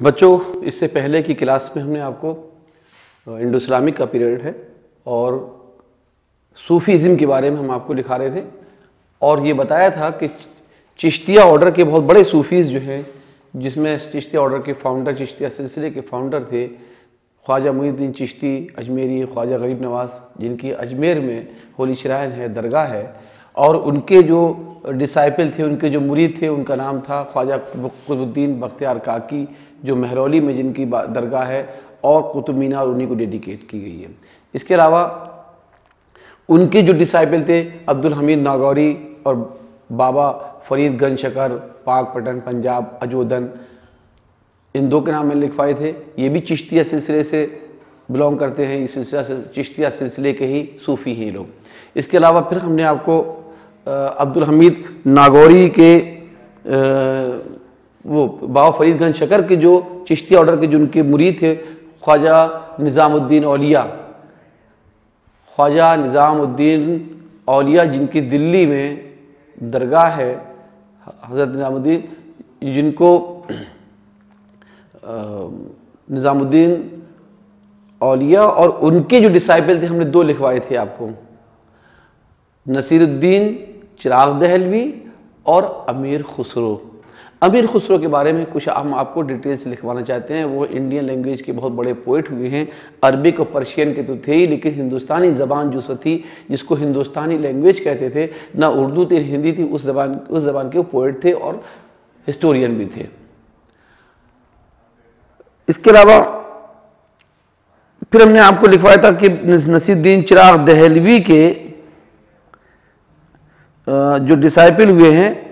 बच्चों, इससे पहले की क्लास में हमने आपको इंडो इस्लामिक का पीरियड है और सूफीज़म के बारे में हम आपको दिखा रहे थे और ये बताया था कि चिश्तिया ऑर्डर के बहुत बड़े सूफीज़ जो हैं, जिसमें चिश्तिया ऑर्डर के फाउंडर, चिश्तिया सिलसिले के फाउंडर थे ख्वाजा मुईनुद्दीन चिश्ती अजमेरी, ख्वाजा गरीब नवाज़, जिनकी अजमेर में होली शराइन है, दरगाह है, और उनके जो डिसाइपल थे, उनके जो मुरीद थे, उनका नाम था ख्वाजा कुतुबुद्दीन बख्तियार काकी, जो महरौली में जिनकी दरगाह है, और कुतुब मीनार उन्हीं को डेडिकेट की गई है। इसके अलावा उनके जो डिसाइपल थे अब्दुल हमीद नागौरी और बाबा फरीद गंज शकर, पाक पटन, पंजाब, अजोदन, इन दो के नाम मैंने लिखवाए थे। ये भी चिश्तिया सिलसिले से बिलोंग करते हैं, इस सिलसिला से चिश्तिया सिलसिले के ही सूफ़ी हैं लोग। इसके अलावा फिर हमने आपको अब्दुल हमीद नागौरी के वो बाबा फरीद गंज शकर के जो चिश्तिया ऑर्डर के जो उनके मुरीद थे ख्वाजा निज़ामुद्दीन औलिया, ख्वाजा निज़ामुद्दीन औलिया, जिनकी दिल्ली में दरगाह है, हज़रत निज़ामुद्दीन, जिनको निज़ामुद्दीन औलिया और उनके जो डिसाइपल थे, हमने दो लिखवाए थे आपको, नसीरुद्दीन चिराग दहलवी और अमीर खुसरो। अमीर खुसरो के बारे में कुछ हम आपको डिटेल से लिखवाना चाहते हैं। वो इंडियन लैंग्वेज के बहुत बड़े पोइट हुए हैं। अरबिक और पर्शियन के तो थे ही, लेकिन हिंदुस्तानी ज़बान जो थी, जिसको हिंदुस्तानी लैंग्वेज कहते थे, ना उर्दू थी हिंदी थी, उस ज़बान के वो पोइट थे और हिस्टोरियन भी थे। इसके अलावा फिर हमने आपको लिखवाया था कि नसीरुद्दीन चिराग दहलवी के जो डिसाइपल हुए हैं,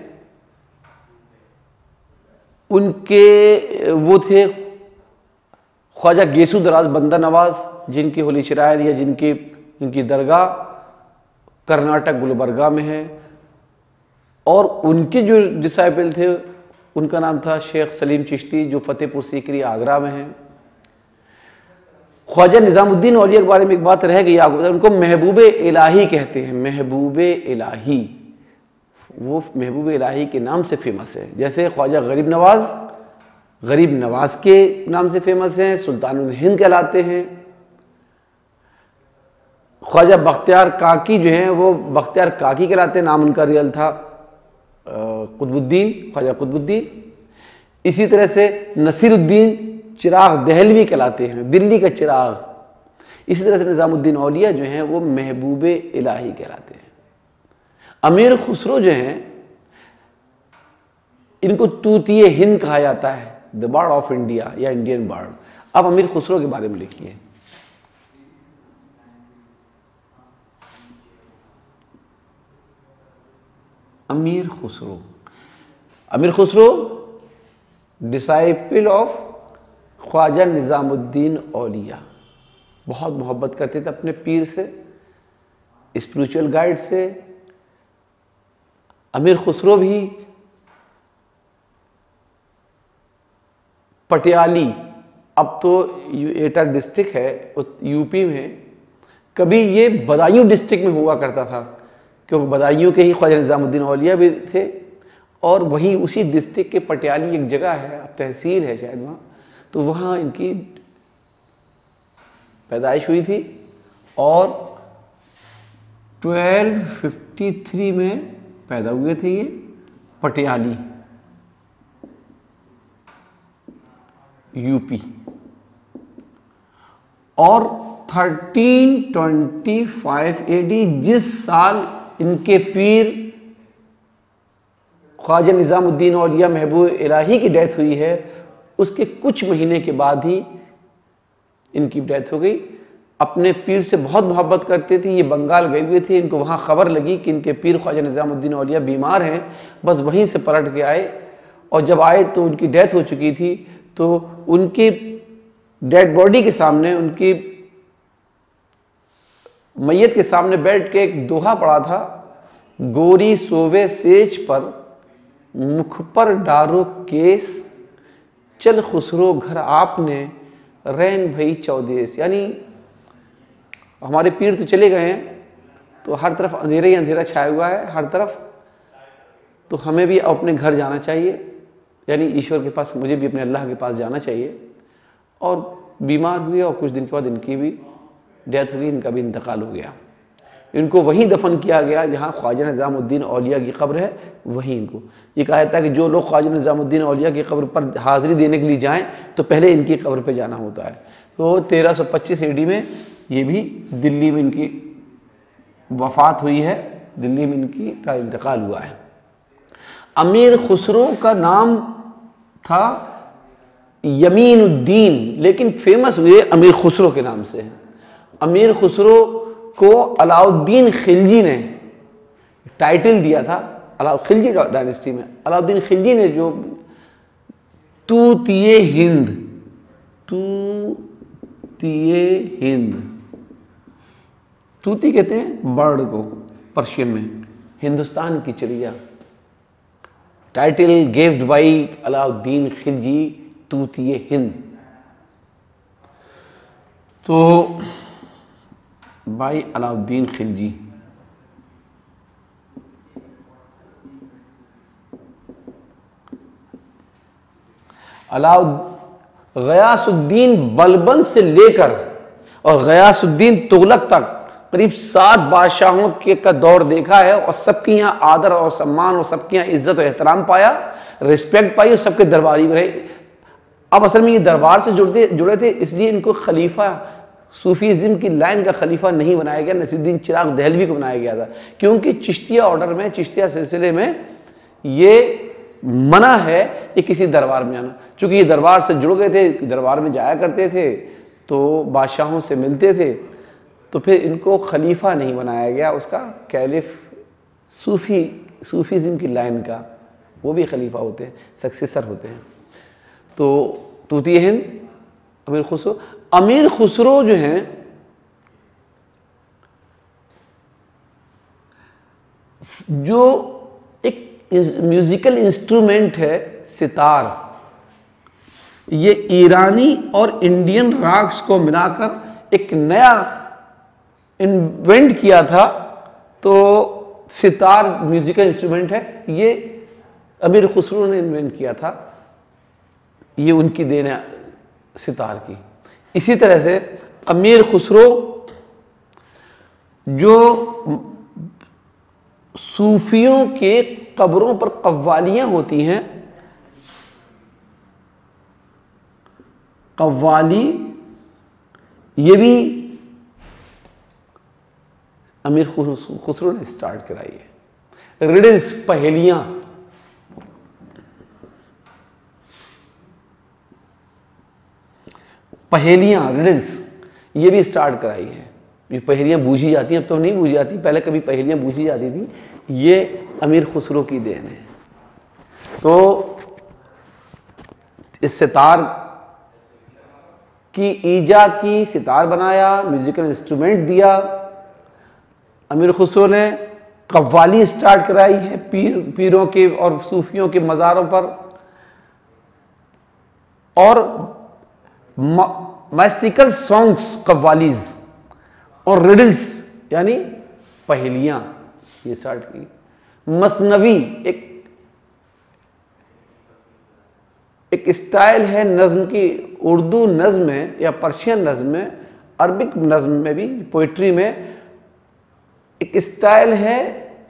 उनके वो थे ख्वाजा गेसू दराज बंदा नवाज, जिनकी होली शराइन या जिनकी दरगाह कर्नाटक गुलबर्गा में है, और उनके जो डिसाइपल थे उनका नाम था शेख सलीम चिश्ती, जो फतेहपुर सीकरी आगरा में है। ख्वाजा निज़ामुद्दीन औलिया के बारे में एक बात रह गई आपको, उनको महबूबे इलाही कहते हैं। महबूबे इलाही, वो महबूबे इलाही के नाम से फेमस है। जैसे ख्वाजा गरीब नवाज के नाम से फेमस हैं, सुल्तानुल हिंद कहलाते हैं। ख्वाजा बख्तियार काकी जो हैं, वो बख्तियार काकी कहलाते हैं, नाम उनका रियल था कुतुबुद्दीन, ख्वाजा कुतुबुद्दीन। इसी तरह से नसीरुद्दीन चिराग दहलवी कहलाते हैं, दिल्ली का चिराग। इसी तरह से निज़ामुद्दीन औलिया जो हैं, वो महबूबे इलाही कहलाते हैं। अमीर खुसरो जो हैं, इनको तूतिए हिंद कहा जाता है, द बर्ड ऑफ इंडिया या इंडियन बर्ड। अब अमीर खुसरो के बारे में लिखिए। अमीर खुसरो डिसाइपल ऑफ ख्वाजा निज़ामुद्दीन औलिया, बहुत मोहब्बत करते थे अपने पीर से, स्पिरिचुअल गाइड से। अमीर खुसरो भी पटियाली, अब तो एटा डिस्ट्रिक्ट है यूपी में, कभी ये बदायूं डिस्ट्रिक्ट में हुआ करता था, क्योंकि बदायूं के ही ख्वाजा निज़ामुद्दीन औलिया भी थे, और वहीं उसी डिस्ट्रिक्ट के पटियाली एक जगह है, अब तहसील है शायद वहाँ, तो वहाँ इनकी पैदाइश हुई थी। और 1253 में पैदा हुए थे ये पटियाली, यूपी। और 1325 AD, जिस साल इनके पीर ख्वाजा निज़ामुद्दीन औलिया महबूब इलाही की डेथ हुई है, उसके कुछ महीने के बाद ही इनकी डेथ हो गई। अपने पीर से बहुत मोहब्बत करते थे। ये बंगाल गए हुए थे, इनको वहाँ खबर लगी कि इनके पीर ख्वाजा निज़ामुद्दीन औलिया बीमार हैं, बस वहीं से पलट के आए, और जब आए तो उनकी डेथ हो चुकी थी। तो उनकी डेड बॉडी के सामने, उनकी मैयत के सामने बैठ के एक दोहा पड़ा था, गोरी सोवे सेज पर, मुख पर डारो केस, चल खुसरो घर आपने, रैन भई चौदेस। यानी हमारे पीर तो चले गए हैं, तो हर तरफ अंधेरा ही अंधेरा छाया हुआ है हर तरफ, तो हमें भी अपने घर जाना चाहिए। यानी ईश्वर के पास, मुझे भी अपने अल्लाह के पास जाना चाहिए। और बीमार हुए और कुछ दिन के बाद इनकी भी डेथ हो गई, इनका भी इंतकाल हो गया। इनको वहीं दफन किया गया जहाँ ख्वाजा निज़ामुद्दीन औलिया की कब्र है, वहीं इनको। ये कहा जाता है कि जो लोग ख्वाजा निज़ामुद्दीन औलिया की कब्र पर हाज़िरी देने के लिए जाएं तो पहले इनकी कब्र पे जाना होता है। तो 1325 AD में ये भी दिल्ली में इनकी वफ़ात हुई है, दिल्ली में इनकी का इंतकाल हुआ है। अमीर खुसरो का नाम था यमीनुद्दीन, लेकिन फेमस हुए अमीर खुसरो के नाम से। अमीर खुसरो को अलाउद्दीन खिलजी ने टाइटल दिया था, खिलजी डायनेस्टी में अलाउद्दीन खिलजी ने जो तूतिए हिंद, तूतिए हिंद, तूती कहते हैं बर्ड को पर्शियन में, हिंदुस्तान की चिड़िया, टाइटल गिव्ड बाई अलाउद्दीन खिलजी, तूतिए हिंद। तो बाई अलाउद्दीन खिलजी। गयासुद्दीन बलबन से लेकर और गयासुद्दीन तुगलक तक करीब 60 बादशाहों के का दौर देखा है, और सबके यहाँ आदर और सम्मान और सबके यहाँ इज्जत और एहतराम पाया, रिस्पेक्ट पाई, और सबके दरबारी में रहे। अब असल में ये दरबार से जुड़े थे, इसलिए इनको खलीफा, सूफीज़्म की लाइन का खलीफा नहीं बनाया गया, नसीरुद्दीन चिराग दहलवी को बनाया गया था, क्योंकि चिश्तिया ऑर्डर में, चिश्तिया सिलसिले में ये मना है कि किसी दरबार में जाना। चूँकि ये दरबार से जुड़ गए थे, दरबार में जाया करते थे, तो बादशाहों से मिलते थे, तो फिर इनको खलीफा नहीं बनाया गया, उसका कैलिफ सूफीज़्म की लाइन का, वो भी खलीफा होते हैं, सक्सेसर होते हैं। तो तूतिए हिंद, अमीर खुसरो। अमीर खुसरो जो हैं, जो एक म्यूजिकल इंस्ट्रूमेंट है सितार, ये ईरानी और इंडियन राग्स को मिलाकर एक नया इन्वेंट किया था। तो सितार म्यूजिकल इंस्ट्रूमेंट है, ये अमीर खुसरो ने इन्वेंट किया था, ये उनकी देन है सितार की। इसी तरह से अमीर खुसरो जो सूफियों के कब्रों पर कव्वालियां होती हैं, कव्वाली ये भी अमीर खुसरो ने स्टार्ट कराई है। रिडल्स, पहेलियां, रिडल्स ये भी स्टार्ट कराई है। ये पहेलियां बूझी जाती हैं, अब तो नहीं बूझी जाती, पहले कभी पहेलियां बूझी जाती थी, ये अमीर खुसरो की देन है। तो इस सितार की ईजाद की, सितार बनाया, म्यूजिकल इंस्ट्रूमेंट दिया अमीर खुसरो ने। कव्वाली स्टार्ट कराई है पीरों के और सूफियों के मज़ारों पर, और मैस्टिकल सॉन्ग्स, कव्वालीज, और रिडल्स यानी पहेलियां ये स्टार्ट की। मसनवी एक स्टाइल है नज्म की, उर्दू नज्म में या पर्शियन नज्म में, अरबिक नज्म में भी, पोइट्री में एक स्टाइल है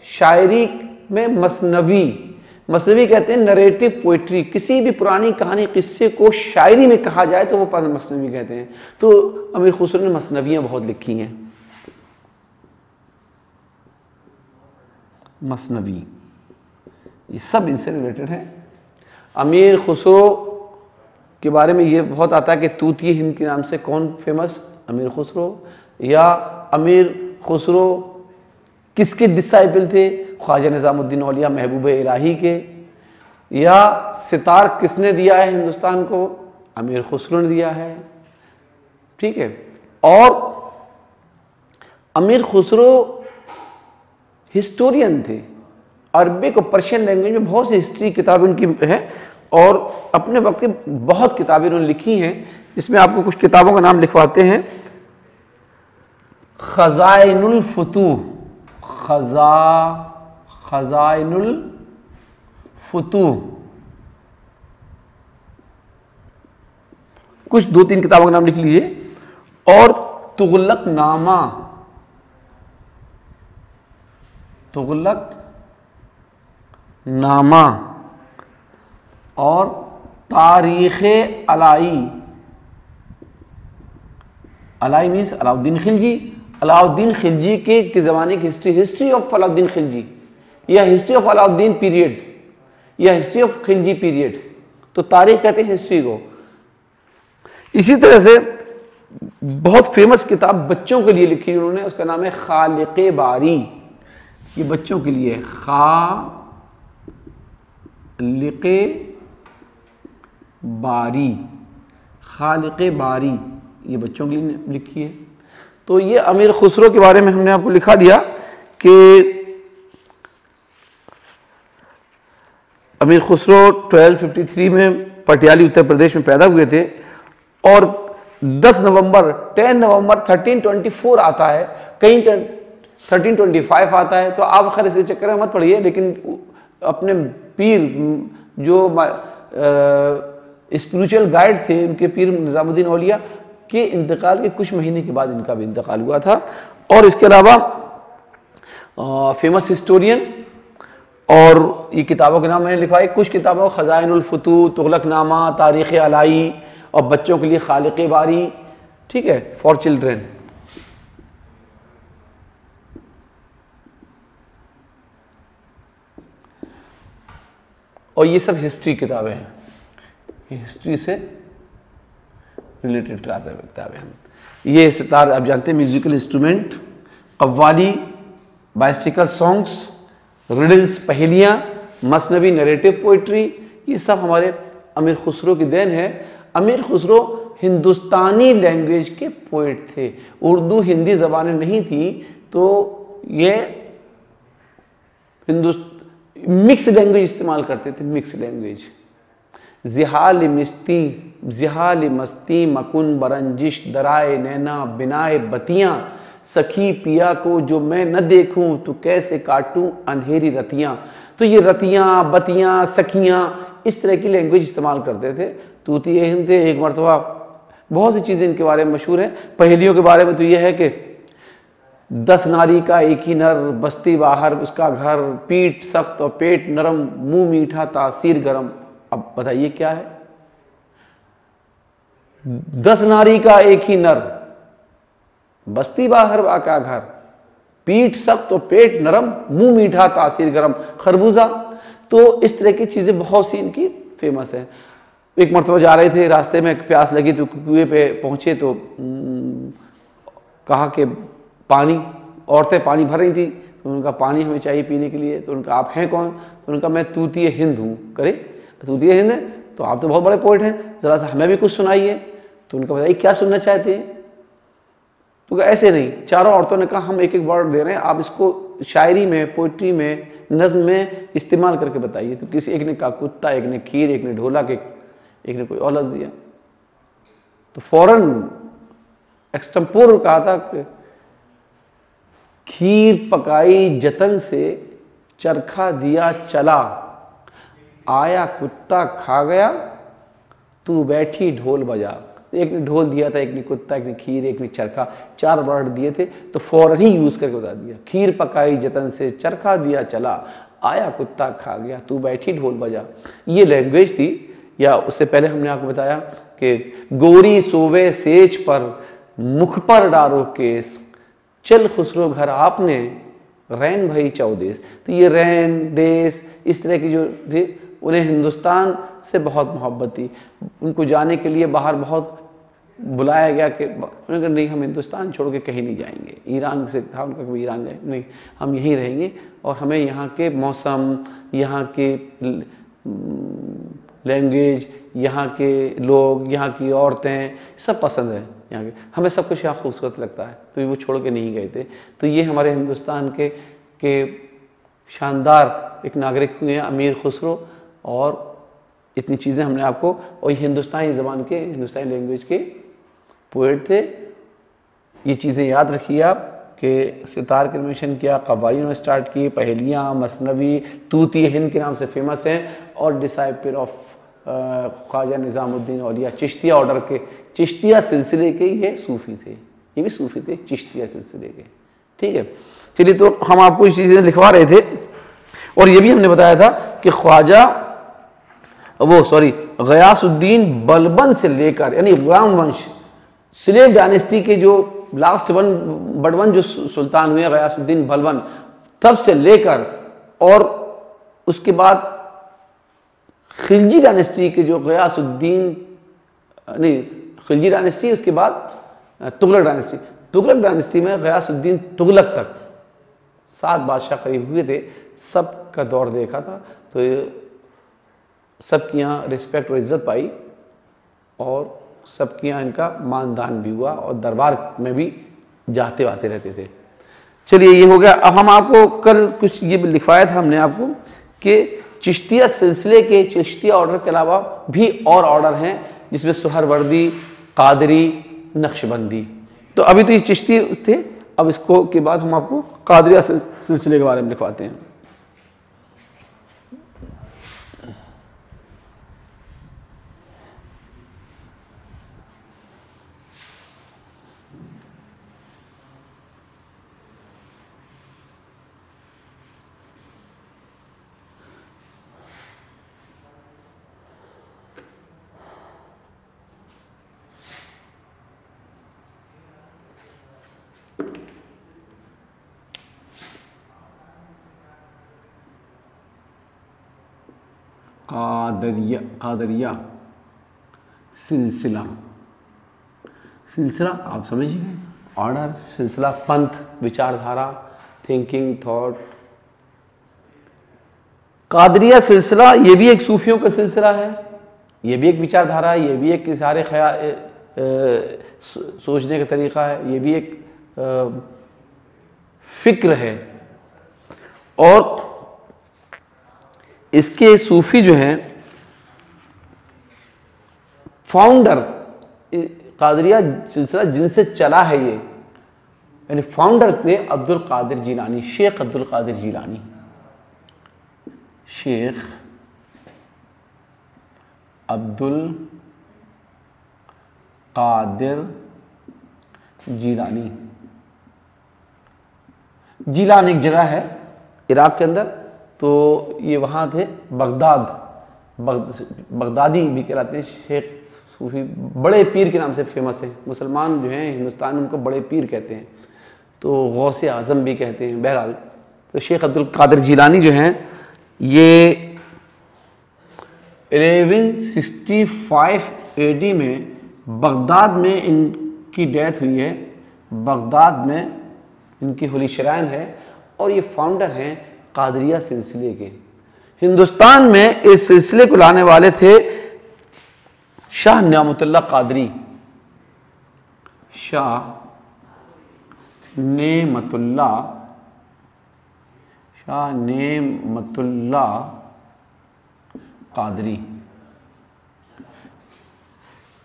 शायरी में मसनवी। मसनवी कहते हैं नरेटिव पोइट्री, किसी भी पुरानी कहानी किस्से को शायरी में कहा जाए तो वो मसनवी कहते हैं। तो अमीर खुसरो ने मसनवियाँ बहुत लिखी हैं। मसनवी ये सब इनसे रिलेटेड है। अमीर खुसरो के बारे में ये बहुत आता है कि तूतिए हिंद के नाम से कौन फेमस, अमीर खुसरो। या अमीर खुसरो किसके डिसाइपल थे, ख्वाजा निज़ामुद्दीन औलिया महबूब इलाही के। या सितार किसने दिया है हिंदुस्तान को, अमीर खुसरो ने दिया है, ठीक है। और अमीर खुसरो हिस्टोरियन थे, अरबिक और पर्शियन लैंग्वेज में बहुत सी हिस्ट्री किताबें उनकी हैं, और अपने वक्त की बहुत किताबें उन्होंने लिखी हैं। इसमें आपको कुछ किताबों का नाम लिखवाते हैं। खज़ाइनुल फुतूह, खज़ाइनुल फुतूह, कुछ 2-3 किताबों का नाम लिख लीजिए। और तुगलकनामा, तुगलकनामा और तारीख़े अलाई, अलाई मीन्स अलाउद्दीन खिलजी, अलाउद्दीन खिलजी के ज़माने की history, history of Alauddin Khilji या हिस्ट्री ऑफ अलाउद्दीन पीरियड या हिस्ट्री ऑफ खिलजी पीरियड, तो तारीख कहते हैं हिस्ट्री को। इसी तरह से बहुत फेमस किताब बच्चों के लिए लिखी उन्होंने, उसका नाम है खालिक़े बारी, ये बच्चों के लिए, खालिक़े बारी, खालिक़े बारी, ये बच्चों के लिए लिखी है। तो ये अमीर खुसरो के बारे में हमने आपको लिखा दिया कि अमीर खुसरो 1253 में पटियाली उत्तर प्रदेश में पैदा हुए थे और 10 नवंबर 1324 आता है, कहीं 1325 आता है। तो आप खैर इसके चक्कर में मत पड़िए, लेकिन अपने पीर जो स्पिरिचुअल गाइड थे, उनके पीर निज़ामुद्दीन औलिया के इंतकाल के कुछ महीने के बाद इनका भी इंतकाल हुआ था। और इसके अलावा फेमस हिस्टोरियन, और ये किताबों के नाम मैंने लिखा है, कुछ किताबों खज़ाइनुल फुतूह, तुगलकनामा, तारीख़ अलाई और बच्चों के लिए खालिक़े बारी, ठीक है, फॉर चिल्ड्रेन। और ये सब हिस्ट्री किताबें हैं, ये हिस्ट्री से रिलेटेड किताबें हैं। ये सितार आप जानते हैं, musical instrument, qawwali, mystical songs, riddles, पहेलियाँ, मसनवी, नरेटिव पोइट्री, ये सब हमारे अमीर खुसरो की देन है। अमीर खुसरो हिंदुस्तानी लैंग्वेज के पोइट थे, उर्दू हिंदी ज़बानें नहीं थी, तो ये मिक्स लैंग्वेज इस्तेमाल करते थे, मिक्स लैंग्वेज। जिहाल मस्ती मकुन बरंजिश दराए नैना बिनाए बतियाँ, सखी पिया को जो मैं न देखूं तो कैसे काटूं अंधेरी रतियाँ। तो ये रतियाँ, बतियाँ, सखियाँ, इस तरह की लैंग्वेज इस्तेमाल करते थे। तूतिए हिंद थे, एक मरतबा बहुत सी चीज़ें इनके बारे में मशहूर हैं। पहेलियों के बारे में तो ये है कि 10 नारी का एक ही नर, बस्ती बाहर उसका घर, पीठ सख्त और पेट नरम, मुंह मीठा तासीर गरम। अब बताइए क्या है? 10 नारी का एक ही नर, बस्ती बाहर का घर, पीठ सख्त और पेट नरम, मुंह मीठा तासीर गरम, खरबूजा। तो इस तरह की चीज़ें बहुत सी इनकी फेमस है। एक मरतबा जा रहे थे, रास्ते में प्यास लगी तो कुएं पे पहुंचे तो कहा कि पानी, औरतें पानी भर रही थी, तो उनका पानी हमें चाहिए पीने के लिए। तो उनका आप हैं कौन? तो उनका मैं तूतिए हिंद हूँ। करे तूतिए हिंद है तो आप तो बहुत बड़े पोइट हैं, ज़रा सा हमें भी कुछ सुनाइए। तो उनका बताइए क्या सुनना चाहते हैं? तो ऐसे नहीं, चारों औरतों ने कहा हम एक एक वर्ड दे रहे हैं, आप इसको शायरी में, पोइट्री में, नज़्म में इस्तेमाल करके बताइए। तो किसी एक ने कहा कुत्ता, एक ने खीर, एक ने ढोलक, एक ने कोई और लफ्ज़ दिया। तो फौरन एक्सटेम्पोर कहा था कि खीर पकाई जतन से, चरखा दिया चला, आया कुत्ता खा गया, तू बैठी ढोल बजा। एक ने ढोल दिया था, एक ने कुत्ता, एक ने खीर, एक ने चरखा, 4 वर्ड दिए थे। तो फौरन ही यूज़ करके बता दिया, खीर पकाई जतन से, चरखा दिया चला, आया कुत्ता खा गया, तू बैठी ढोल बजा। ये लैंग्वेज थी। या उससे पहले हमने आपको बताया कि गोरी सोवे सेज पर, मुख पर डारो केस, चल खुसरो घर आपने, रैन भई चौदेश। तो ये रैन, देश, इस तरह की जो थी, उन्हें हिंदुस्तान से बहुत मोहब्बत थी। उनको जाने के लिए बाहर बहुत बुलाया गया कि उन्होंने कहा नहीं, हम हिंदुस्तान छोड़ के कहीं नहीं जाएंगे। ईरान से था उनका, कभी ईरान जाए नहीं, हम यहीं रहेंगे और हमें यहाँ के मौसम, यहाँ के लैंग्वेज, यहाँ के लोग, यहाँ की औरतें सब पसंद है। यहाँ के हमें सब कुछ यहाँ खूबसूरत लगता है, तो वो छोड़ के नहीं गए थे। तो ये हमारे हिंदुस्तान के शानदार एक नागरिक हुए हैं अमीर खुसरो। और इतनी चीज़ें हमने आपको, और हिंदुस्तानी ज़बान के, हिंदुस्तानी लैंग्वेज के पोएट थे। ये चीज़ें याद रखिए आप कि सितार के मेंशन किया, कव्वाली ने स्टार्ट की, पहेलियाँ, मसनवी, तूतिए हिंद के नाम से फेमस हैं, और disciple of Khwaja Nizamuddin Auliya Chishtiya order के, चिश्तिया सिलसिले के ये सूफ़ी थे, ये भी सूफ़ी थे चिश्तिया सिलसिले के। ठीक है, चलिए तो हम आपको इस चीज़ें लिखवा रहे थे, और ये भी हमने बताया था कि ख्वाजा गयासुद्दीन बलबन से लेकर, यानी गुलाम वंश स्लेव डायनेस्टी के जो लास्ट बड़वन जो सुल्तान हुए गयासुद्दीन बलबन, तब से लेकर और उसके बाद खिलजी डायनेस्टी के जो गयासुद्दीन, नहीं खिलजी डायनेस्टी, उसके बाद तुगलक डायनेस्टी में गयासुद्दीन तुगलक तक 7 बादशाह करीब हुए थे, सब का दौर देखा था। तो सबकी यहाँ रिस्पेक्ट और इज्जत पाई, और सबके यहाँ इनका मानदान भी हुआ, और दरबार में भी जाते आते रहते थे। चलिए ये हो गया। अब हम आपको कल कुछ ये लिखवाया था हमने आपको कि चिश्तिया सिलसिले के, चिश्तिया ऑर्डर के अलावा भी और ऑर्डर हैं, जिसमें सुहरवर्दी, कादरी, नक्शबंदी। तो अभी तो ये चिश्ती थे, अब इसको के बाद हम आपको कादरिया सिलसिले के बारे में लिखवाते हैं। कादरिया सिलसिला, सिलसिला आप समझ गए, ऑर्डर, सिलसिला पंथ, विचारधारा, थिंकिंग, थॉट। कादरिया सिलसिला ये भी एक सूफियों का सिलसिला है, ये भी एक विचारधारा है, ये भी एक सारे ख्याल सोचने का तरीका है, ये भी एक फिक्र है। और इसके सूफी जो हैं, फाउंडर कादरिया सिलसिला जिनसे चला है ये, यानी फाउंडर थे अब्दुल कादिर जीलानी, शेख अब्दुल कादिर जीलानी, शेख अब्दुल कादिर जीलानी। जीलान एक जगह है इराक के अंदर, तो ये वहाँ थे, बगदादी भी कहलाते हैं, शेख सूफी, बड़े पीर के नाम से फेमस है। मुसलमान जो हैं हिंदुस्तान में उनको बड़े पीर कहते हैं, तो गौसे आज़म भी कहते हैं। बहरहाल तो शेख अब्दुल कादिर जीलानी जो हैं, ये 1165 AD में बगदाद में इनकी डेथ हुई है, बगदाद में इनकी होली शराइन है, और ये फाउंडर हैं कादरिया सिलसिले के। हिंदुस्तान में इस सिलसिले को लाने वाले थे शाह नेमतुल्लाह कादरी, शाह नेमतुल्लाह कादरी।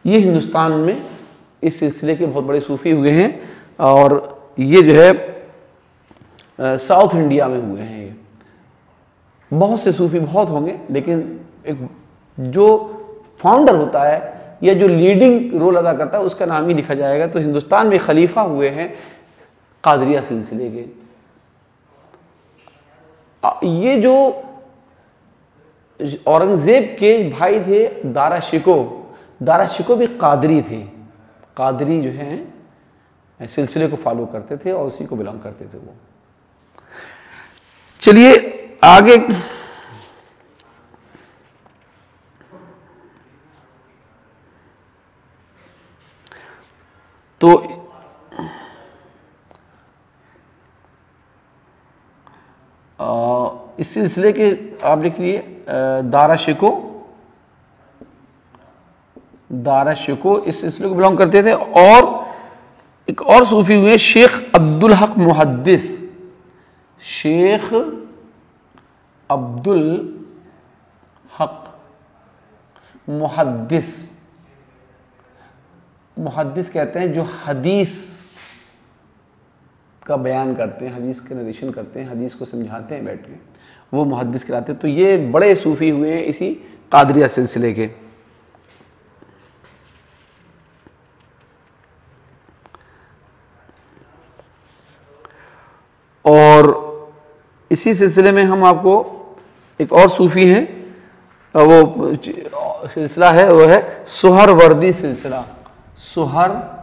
ये हिंदुस्तान में इस सिलसिले के बहुत बड़े सूफी हुए हैं, और ये जो है साउथ इंडिया में हुए हैं। ये बहुत से सूफी बहुत होंगे, लेकिन एक जो फाउंडर होता है या जो लीडिंग रोल अदा करता है उसका नाम ही लिखा जाएगा। तो हिंदुस्तान में खलीफा हुए हैं कादरिया सिलसिले के। ये जो औरंगजेब के भाई थे दारा शिको भी कादरी थे। कादरी जो हैं सिलसिले को फॉलो करते थे और उसी को बिलोंग करते थे वो। चलिए आगे, तो इस सिलसिले के आप लिख लिए दारा शिको इस सिलसिले को बिलोंग करते थे। और एक और सूफी हुए शेख अब्दुल हक मुहद्दिस, शेख अब्दुल हक मुहद्दिस। मुहद्दिस कहते हैं जो हदीस का बयान करते हैं, हदीस के नरेशन करते हैं, हदीस को समझाते हैं बैठ के, वो मुहद्दिस कहलाते हैं। तो ये बड़े सूफी हुए हैं इसी कादरिया सिलसिले के। और इसी सिलसिले में हम आपको एक और सूफी हैं, वो सिलसिला है, वो है सुहरवर्दी सिलसिला। सुहरवर्दी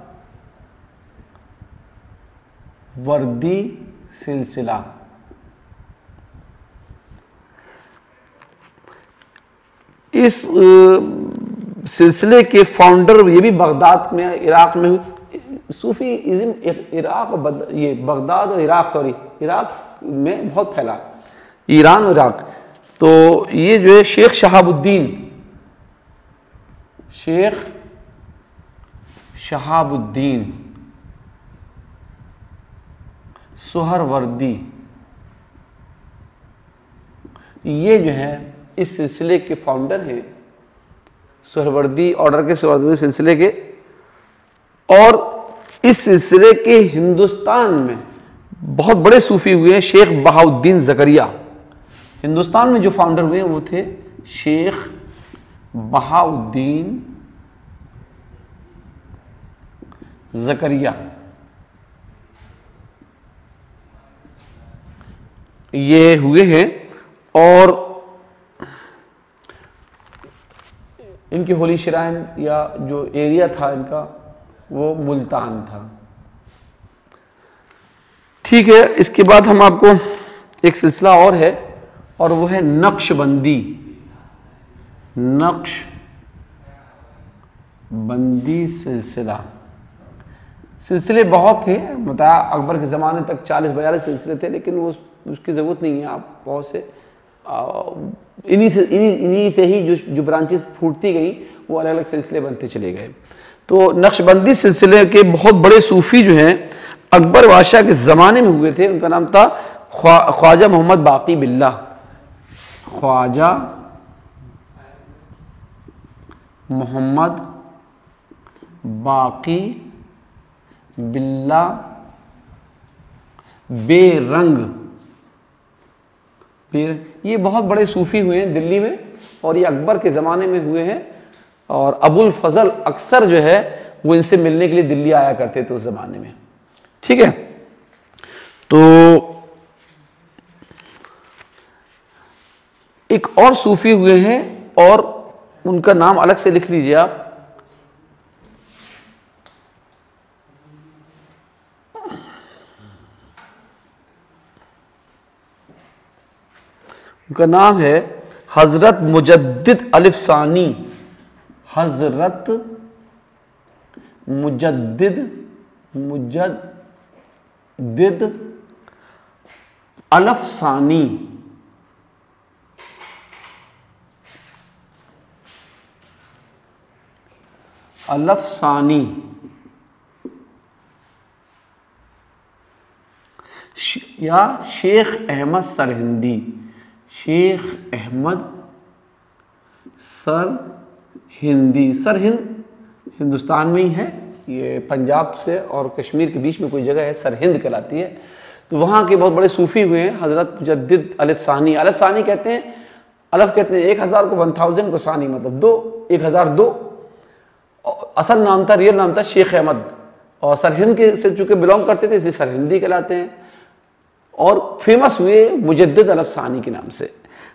सिलसिला इस सिलसिले के फाउंडर, ये भी बगदाद में, इराक में, सूफी इज़्म इराक, ये बगदाद और इराक, सॉरी इराक में बहुत फैला, ईरान और इराक। तो ये जो है शेख शहाबुद्दीन सुहरवर्दी, ये जो है इस सिलसिले के फाउंडर हैं, सुहरवर्दी ऑर्डर के, सुहरवर्दी सिलसिले के। और इस सिलसिले के हिंदुस्तान में बहुत बड़े सूफी हुए हैं, शेख बहाउद्दीन ज़करिया। हिंदुस्तान में जो फाउंडर हुए वो थे शेख बहाउद्दीन ज़करिया। ये हुए हैं और इनकी होली श्राइन या जो एरिया था इनका वो मुल्तान था। ठीक है, इसके बाद हम आपको एक सिलसिला और है और वो है नक्शबंदी। नक्शबंदी सिलसिले बहुत थे, बताया अकबर के ज़माने तक 40-42 सिलसिले थे, लेकिन वो उसकी ज़रूरत नहीं है। आप बहुत से इन्हीं से ही जो ब्रांचेस फूटती गई, वो अलग अलग सिलसिले बनते चले गए। तो नक्शबंदी सिलसिले के बहुत बड़े सूफी जो हैं अकबर बादशाह के ज़माने में हुए थे। उनका नाम था ख्वाजा मोहम्मद बाकी बिल्ला। ख्वाजा मोहम्मद बाकी बिल्ला बेरंग। ये बहुत बड़े सूफी हुए हैं दिल्ली में, और ये अकबर के ज़माने में हुए हैं। और अबुल फजल अक्सर जो है वो इनसे मिलने के लिए दिल्ली आया करते थे उस ज़माने में। ठीक है, तो एक और सूफी हुए हैं और उनका नाम अलग से लिख लीजिए आप। उनका नाम है हजरत मुजद्दिद अलिफसानी। हजरत मुजद्दिद अलिफसानी। या शेख अहमद सरहिंदी। शेख अहमद सरहिंदी। सरहिंद हिंदुस्तान में ही है, ये पंजाब से और कश्मीर के बीच में कोई जगह है, सरहिंद कहलाती है। तो वहाँ के बहुत बड़े सूफी हुए हैं हजरत मुजद्दिद अलिफसानी। अलिफसानी कहते हैं, अलफ कहते हैं 1000 को, 1000 को सानी मतलब 2, 1002। असल नाम था, रियल नाम था शेख अहमद, और सरहिंद के से चूंकि बिलोंग करते थे इसलिए सरहिंदी कहलाते हैं। और फेमस हुए मुजद्दिद अलिफसानी के नाम से।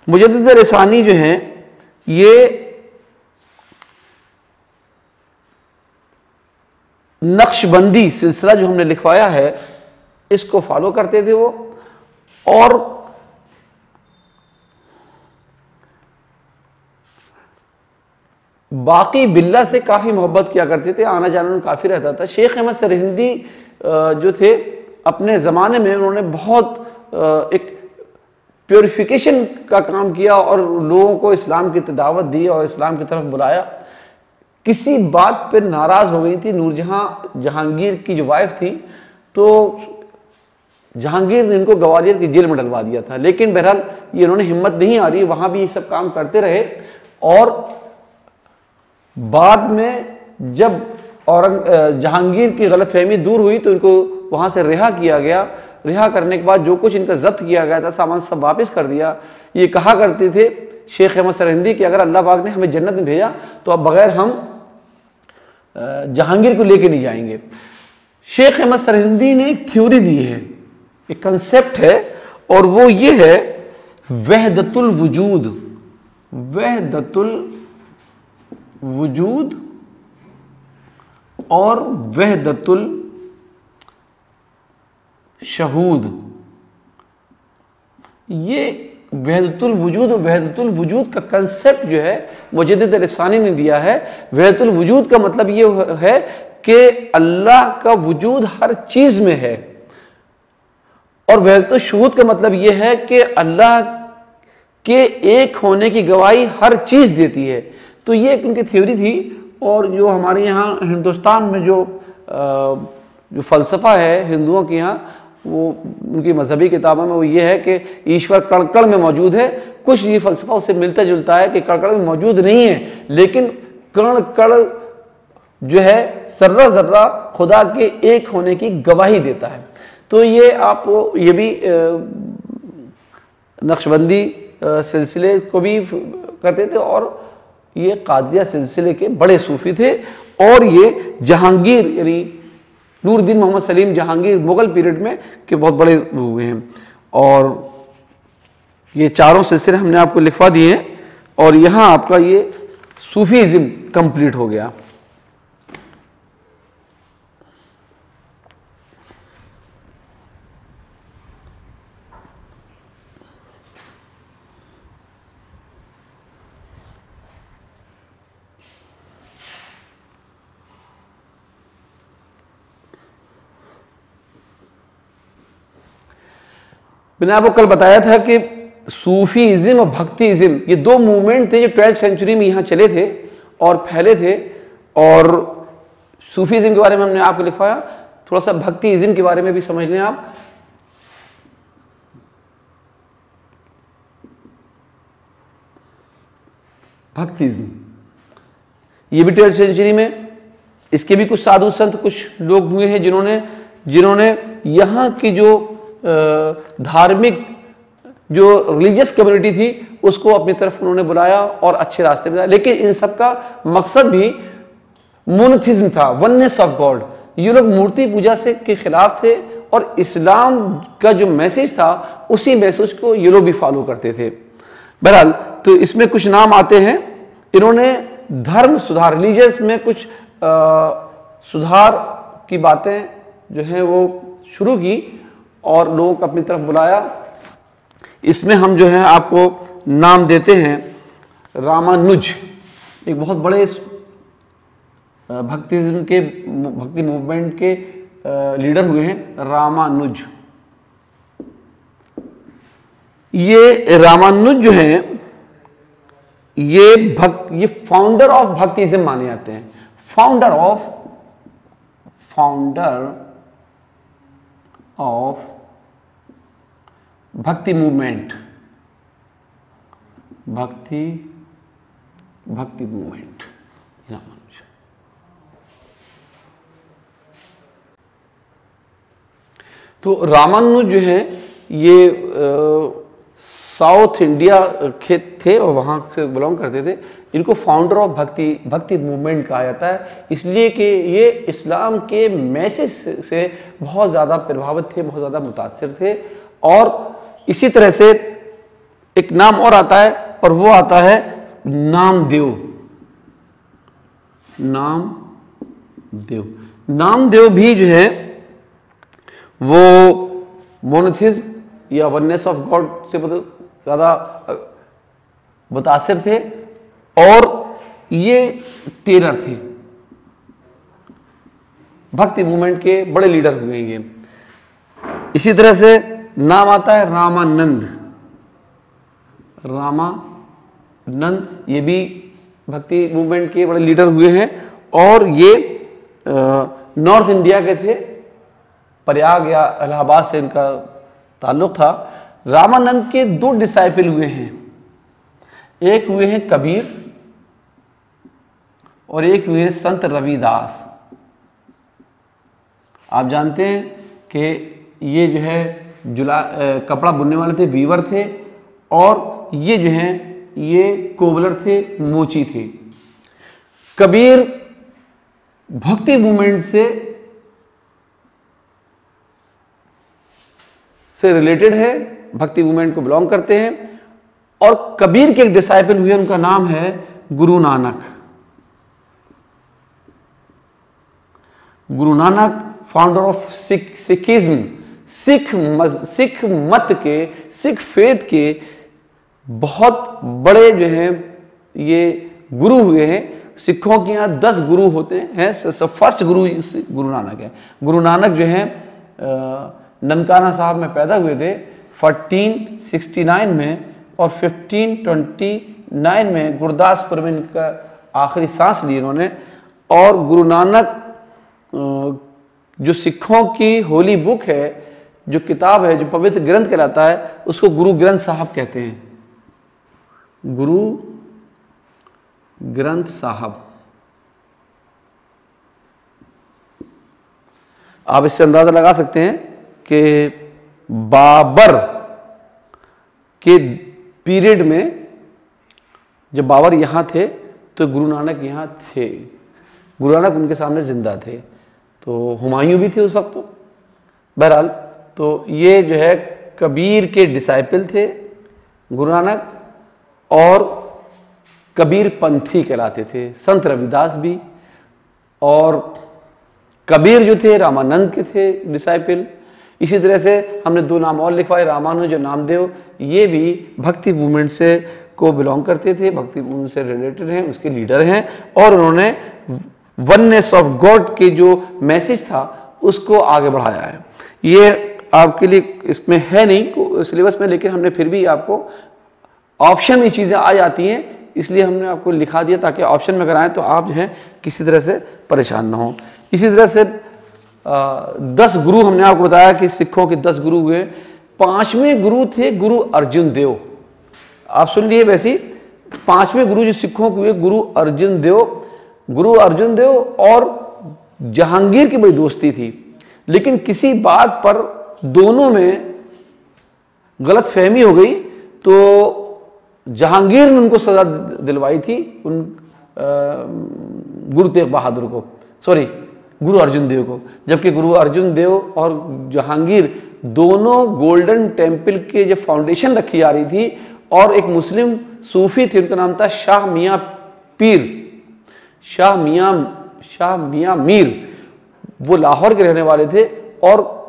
मुजद्दिद अलिफसानी जो हैं ये नक्शबंदी सिलसिला जो हमने लिखवाया है इसको फॉलो करते थे वो, और बाकी बिल्ला से काफ़ी मोहब्बत किया करते थे, आना जाना काफ़ी रहता था। शेख अहमद सरहिंदी जो थे अपने ज़माने में उन्होंने बहुत एक प्योरिफिकेशन का काम किया और लोगों को इस्लाम की दावत दी और इस्लाम की तरफ बुलाया। किसी बात पर नाराज़ हो गई थी नूरजहां, जहांगीर की जो वाइफ थी, तो जहांगीर ने इनको ग्वालियर की जेल में डलवा दिया था। लेकिन बहरहाल ये इन्होंने हिम्मत नहीं आ रही, वहाँ भी ये सब काम करते रहे। और बाद में जब जहांगीर की गलतफहमी दूर हुई तो इनको वहाँ से रिहा किया गया। रिहा करने के बाद जो कुछ इनका जब्त किया गया था सामान सब वापस कर दिया। ये कहा करते थे शेख अहमद सरहिंदी कि अगर अल्लाह पाक ने हमें जन्नत में भेजा तो अब बगैर हम जहांगीर को लेके नहीं जाएंगे। शेख अहमद सरहिंदी ने एक थ्योरी दी है, एक कंसेप्ट है, और वो ये है वहदतुल वजूद। वहदतुल वजूद और वहदतुल शहूद। ये वहदतुल वजूद और वहदतुल वजूद का कंसेप्ट जो है मुजद्दिद अल-अफ़सानी ने दिया है। वहदतुल वजूद का मतलब ये है कि अल्लाह का वजूद हर चीज में है, और वहदतुल शहूद का मतलब ये है कि अल्लाह के एक होने की गवाही हर चीज देती है। तो ये एक उनकी थ्योरी थी। और जो हमारे यहाँ हिंदुस्तान में जो फ़लसफ़ा है हिंदुओं के यहाँ, वो उनकी मजहबी किताबों में वो ये है कि ईश्वर कण कण में मौजूद है। कुछ ये फ़लसफ़ा उससे मिलता जुलता है कि कण कण में मौजूद नहीं है, लेकिन कण कण जो है सर्रा ज़र्रा खुदा के एक होने की गवाही देता है। तो ये आप ये भी नक्शबंदी सिलसिले को भी करते थे, और ये कादिया सिलसिले के बड़े सूफी थे। और ये जहांगीर यानी नूरुद्दीन मोहम्मद सलीम जहांगीर मुगल पीरियड में के बहुत बड़े हुए हैं। और ये चारों सिलसिले हमने आपको लिखवा दिए हैं, और यहाँ आपका ये सूफीज़्म कंप्लीट हो गया। मैंने आपको कल बताया था कि सूफीज़्म और भक्तिज़्म ये दो मूवमेंट थे जो 12वीं सेंचुरी में यहाँ चले थे और फैले थे। और सूफीज़्म के बारे में हमने आपको लिखवाया, थोड़ा सा भक्तिज़्म के बारे में भी समझ लें आप। भक्तिज़्म ये भी 12वीं सेंचुरी में, इसके भी कुछ साधु संत कुछ लोग हुए हैं जिन्होंने यहाँ की जो धार्मिक जो रिलीजियस कम्युनिटी थी उसको अपनी तरफ उन्होंने बुलाया और अच्छे रास्ते पे लाया। लेकिन इन सब का मकसद भी मोनोथिज्म था, वननेस ऑफ गॉड। ये लोग मूर्ति पूजा से के खिलाफ थे, और इस्लाम का जो मैसेज था उसी मैसेज को ये लोग भी फॉलो करते थे। बहरहाल तो इसमें कुछ नाम आते हैं। इन्होंने धर्म सुधार, रिलीजियस में कुछ सुधार की बातें जो हैं वो शुरू की और लोगों को अपनी तरफ बुलाया। इसमें हम जो है आपको नाम देते हैं। रामानुज एक बहुत बड़े भक्तिज्म के भक्ति मूवमेंट के लीडर हुए हैं। रामानुज, ये रामानुज जो हैं ये फाउंडर ऑफ भक्तिज्म माने जाते हैं। फाउंडर ऑफ भक्ति मूवमेंट, भक्ति मूवमेंट रामानुज। तो रामानुज जो है ये साउथ इंडिया के थे और वहाँ से बिलोंग करते थे। इनको फाउंडर ऑफ भक्ति मूवमेंट कहा जाता है, इसलिए कि ये इस्लाम के मैसेज से बहुत ज़्यादा प्रभावित थे, बहुत ज़्यादा मुतासिर थे। और इसी तरह से एक नाम और आता है, और वो आता है नामदेव। नामदेव भी जो है वो मोनोथिज्म या वननेस ऑफ गॉड से बहुत ज़्यादा मुतासिर थे, और ये टेलर थे, भक्ति मूवमेंट के बड़े लीडर हुए हैं ये। इसी तरह से नाम आता है रामानंद। ये भी भक्ति मूवमेंट के बड़े लीडर हुए हैं, और ये नॉर्थ इंडिया के थे, प्रयाग या इलाहाबाद से इनका ताल्लुक था। रामानंद के दो डिसाइपल हुए हैं, एक हुए हैं कबीर और एक हुए हैं संत रविदास। आप जानते हैं कि ये जो है कपड़ा बुनने वाले थे, वीवर थे, और ये जो हैं ये कोबलर थे, मोची थे। कबीर भक्ति मूवमेंट से रिलेटेड है, भक्ति मूवमेंट को बिलोंग करते हैं। और कबीर के एक डिसाइपल हुए, उनका नाम है Guru Nanak. Guru Nanak founder of Sikhism, Sikh मत के, सिख फेथ के बहुत बड़े जो हैं ये गुरु हुए हैं। सिखों के यहाँ 10 गुरु होते हैं। फर्स्ट गुरु गुरु नानक है। गुरु नानक जो है ननकाना साहब में पैदा हुए थे 1469 में, और 1529 में गुरदासपुर में इनका आखिरी सांस ली इन्होंने। और गुरु नानक जो सिखों की होली बुक है, जो किताब है, जो पवित्र ग्रंथ कहलाता है, उसको गुरु ग्रंथ साहब कहते हैं। गुरु ग्रंथ साहब। आप इससे अंदाजा लगा सकते हैं कि बाबर के पीरियड में जब बाबर यहां थे तो गुरु नानक यहां थे। गुरु नानक उनके सामने जिंदा थे। तो हुमायूं भी थे उस वक्त। तो बहरहाल तो ये जो है कबीर के डिसाइपल थे गुरु नानक, और कबीर पंथी कहलाते थे। संत रविदास भी, और कबीर जो थे रामानंद के थे डिसाइपल। इसी तरह से हमने 2 नाम और लिखवाए, रामानुज और नामदेव। ये भी भक्ति मूवमेंट से को बिलोंग करते थे, भक्ति मूवमेंट से रिलेटेड हैं, उसके लीडर हैं। और उन्होंने वननेस ऑफ गॉड के जो मैसेज था उसको आगे बढ़ाया है। ये आपके लिए इसमें है नहीं सिलेबस में, लेकिन हमने फिर भी आपको ऑप्शन में चीज़ें आ जाती हैं, इसलिए हमने आपको लिखा दिया ताकि ऑप्शन में अगर आए तो आप जो है किसी तरह से परेशान ना हो। इसी तरह से 10 गुरु हमने आपको बताया कि सिखों के 10 गुरु हुए। 5वें गुरु थे गुरु अर्जुन देव। आप सुन लिए वैसे 5वें गुरु जो सिखों के हुए गुरु अर्जुन देव। गुरु अर्जुन देव और जहांगीर की बड़ी दोस्ती थी, लेकिन किसी बात पर दोनों में गलत फहमी हो गई, तो जहांगीर ने उनको सजा दिलवाई थी गुरु तेग बहादुर को, सॉरी गुरु अर्जुन देव को। जबकि गुरु अर्जुन देव और जहांगीर दोनों गोल्डन टेम्पल के जो फाउंडेशन रखी जा रही थी, और एक मुस्लिम सूफी थे, उनका नाम था शाह मियाँ पीर, शाह मियाँ मीर। वो लाहौर के रहने वाले थे, और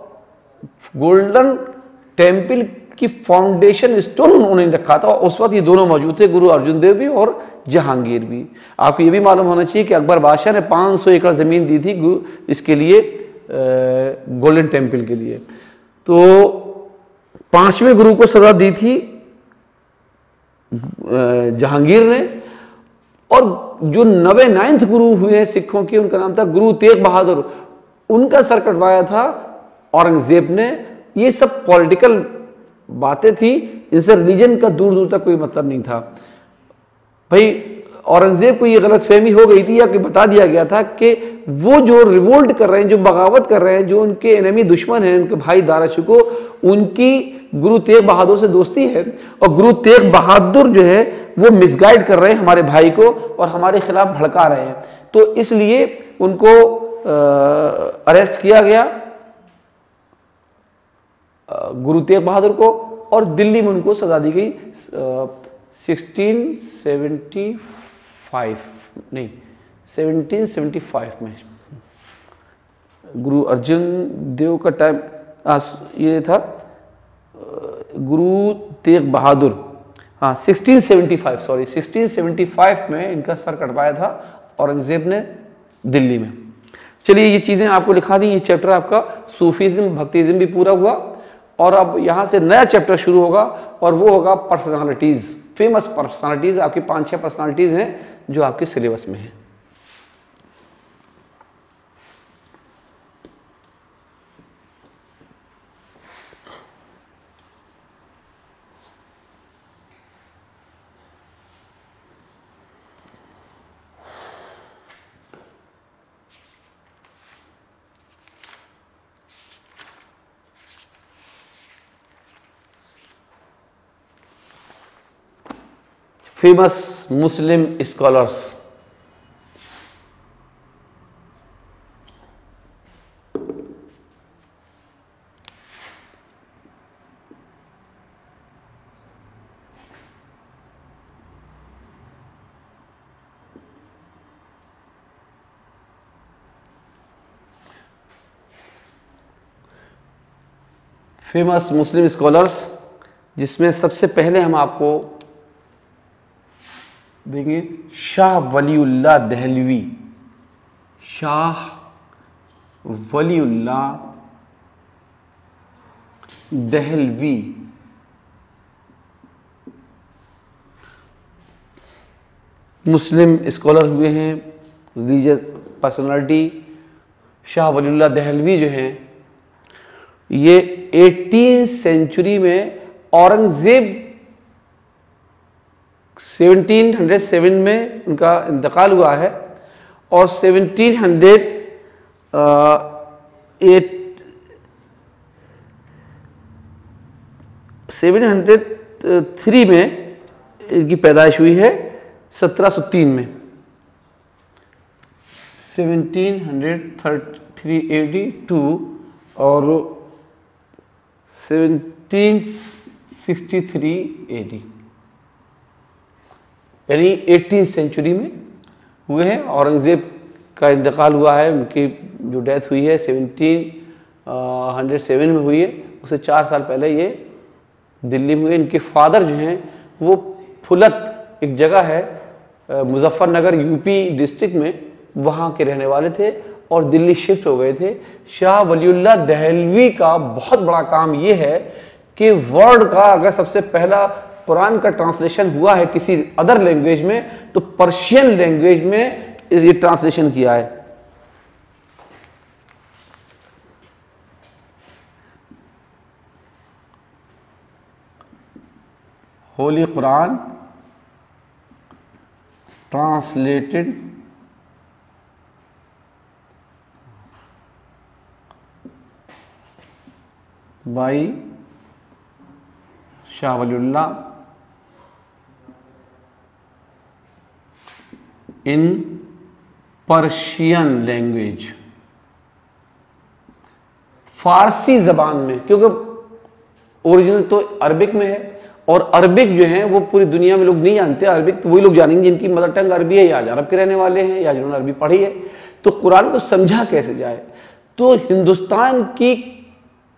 गोल्डन टेम्पल की फाउंडेशन स्टोन उन्होंने रखा था। उस वक्त ये दोनों मौजूद थे, गुरु अर्जुन देव भी और जहांगीर भी। आपको ये भी मालूम होना चाहिए कि अकबर बादशाह ने 500 एकड़ जमीन दी थी इसके लिए, गोल्डन टेम्पल के लिए। तो 5वें गुरु को सजा दी थी जहांगीर ने, और जो 9th गुरु हुए हैं सिखों के, उनका नाम था गुरु तेग बहादुर। उनका सर कटवाया था औरंगजेब ने। ये सब पॉलिटिकल बातें थी, इनसे रिलीजन का दूर दूर तक कोई मतलब नहीं था। भाई औरंगजेब को ये गलत फहमी हो गई थी, या कि बता दिया गया था कि वो जो रिवोल्ट कर रहे हैं, जो बगावत कर रहे हैं, जो उनके एनिमी दुश्मन हैं, उनके भाई दाराशिको, उनकी गुरु तेग बहादुर से दोस्ती है, और गुरु तेग बहादुर जो है वो मिसगाइड कर रहे हैं हमारे भाई को और हमारे खिलाफ भड़का रहे हैं। तो इसलिए उनको अरेस्ट किया गया, गुरु तेग बहादुर को, और दिल्ली में उनको सजा दी गई 1775 में। गुरु अर्जुन देव का टाइम ये था, गुरु तेग बहादुर, हाँ 1675 में इनका सर कटवाया था औरंगजेब ने दिल्ली में। चलिए ये चीज़ें आपको लिखा दी। ये चैप्टर आपका सूफीज़म भक्तिज़म भी पूरा हुआ, और अब यहाँ से नया चैप्टर शुरू होगा, और वो होगा पर्सनालिटीज़, फेमस पर्सनालिटीज़। आपकी 5-6 पर्सनालिटीज़ हैं जो आपके सिलेबस में हैं। फेमस मुस्लिम स्कॉलर्स। फेमस मुस्लिम स्कॉलर्स, जिसमें सबसे पहले हम आपको देंगे शाह वलीउल्लाह दहलवी। शाह वलीउल्लाह दहलवी मुस्लिम स्कॉलर हुए हैं, रिलीजियस पर्सनालिटी। शाह वलीउल्लाह दहलवी जो हैं ये 18वीं सेंचुरी में औरंगजेब 1707 में उनका इंतकाल हुआ है और 1703 में इनकी पैदाइश हुई है, 1703 में, 1703 AD टू और 1763 AD, यानी 18वीं सेंचुरी में हुए हैं। औरंगजेब का इंतकाल हुआ है, उनकी जो डेथ हुई है 1707 में हुई है, उससे 4 साल पहले ये दिल्ली में हुए। इनके फादर जो हैं वो फुलत एक जगह है मुजफ्फरनगर यूपी डिस्ट्रिक्ट में, वहाँ के रहने वाले थे और दिल्ली शिफ्ट हो गए थे। शाह वलीउल्लाह दहलवी का बहुत बड़ा काम ये है कि वर्ल्ड का अगर सबसे पहला कुरान का ट्रांसलेशन हुआ है किसी अदर लैंग्वेज में तो पर्शियन लैंग्वेज में ये ट्रांसलेशन किया है। Holy Quran translated by Shah Waliullah in Persian language, Farsi जबान में, क्योंकि ओरिजिनल तो अरबिक में है और अरबिक जो है वो पूरी दुनिया में लोग नहीं जानते। अरबिक तो वही लोग जानेंगे जिनकी मदर टंग अरबी है या अरब के रहने वाले हैं या जिन्होंने अरबी पढ़ी है। तो कुरान को समझा कैसे जाए? तो हिंदुस्तान की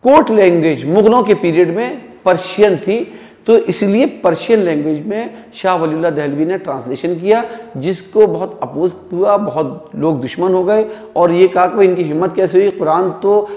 कोर्ट लैंग्वेज मुगलों के पीरियड में पर्शियन थी, तो इसलिए पर्शियन लैंग्वेज में शाह वलीउल्लाह दहलवी ने ट्रांसलेशन किया, जिसको बहुत अपोज हुआ, बहुत लोग दुश्मन हो गए और ये कहा कि इनकी हिम्मत कैसे हुई, कुरान तो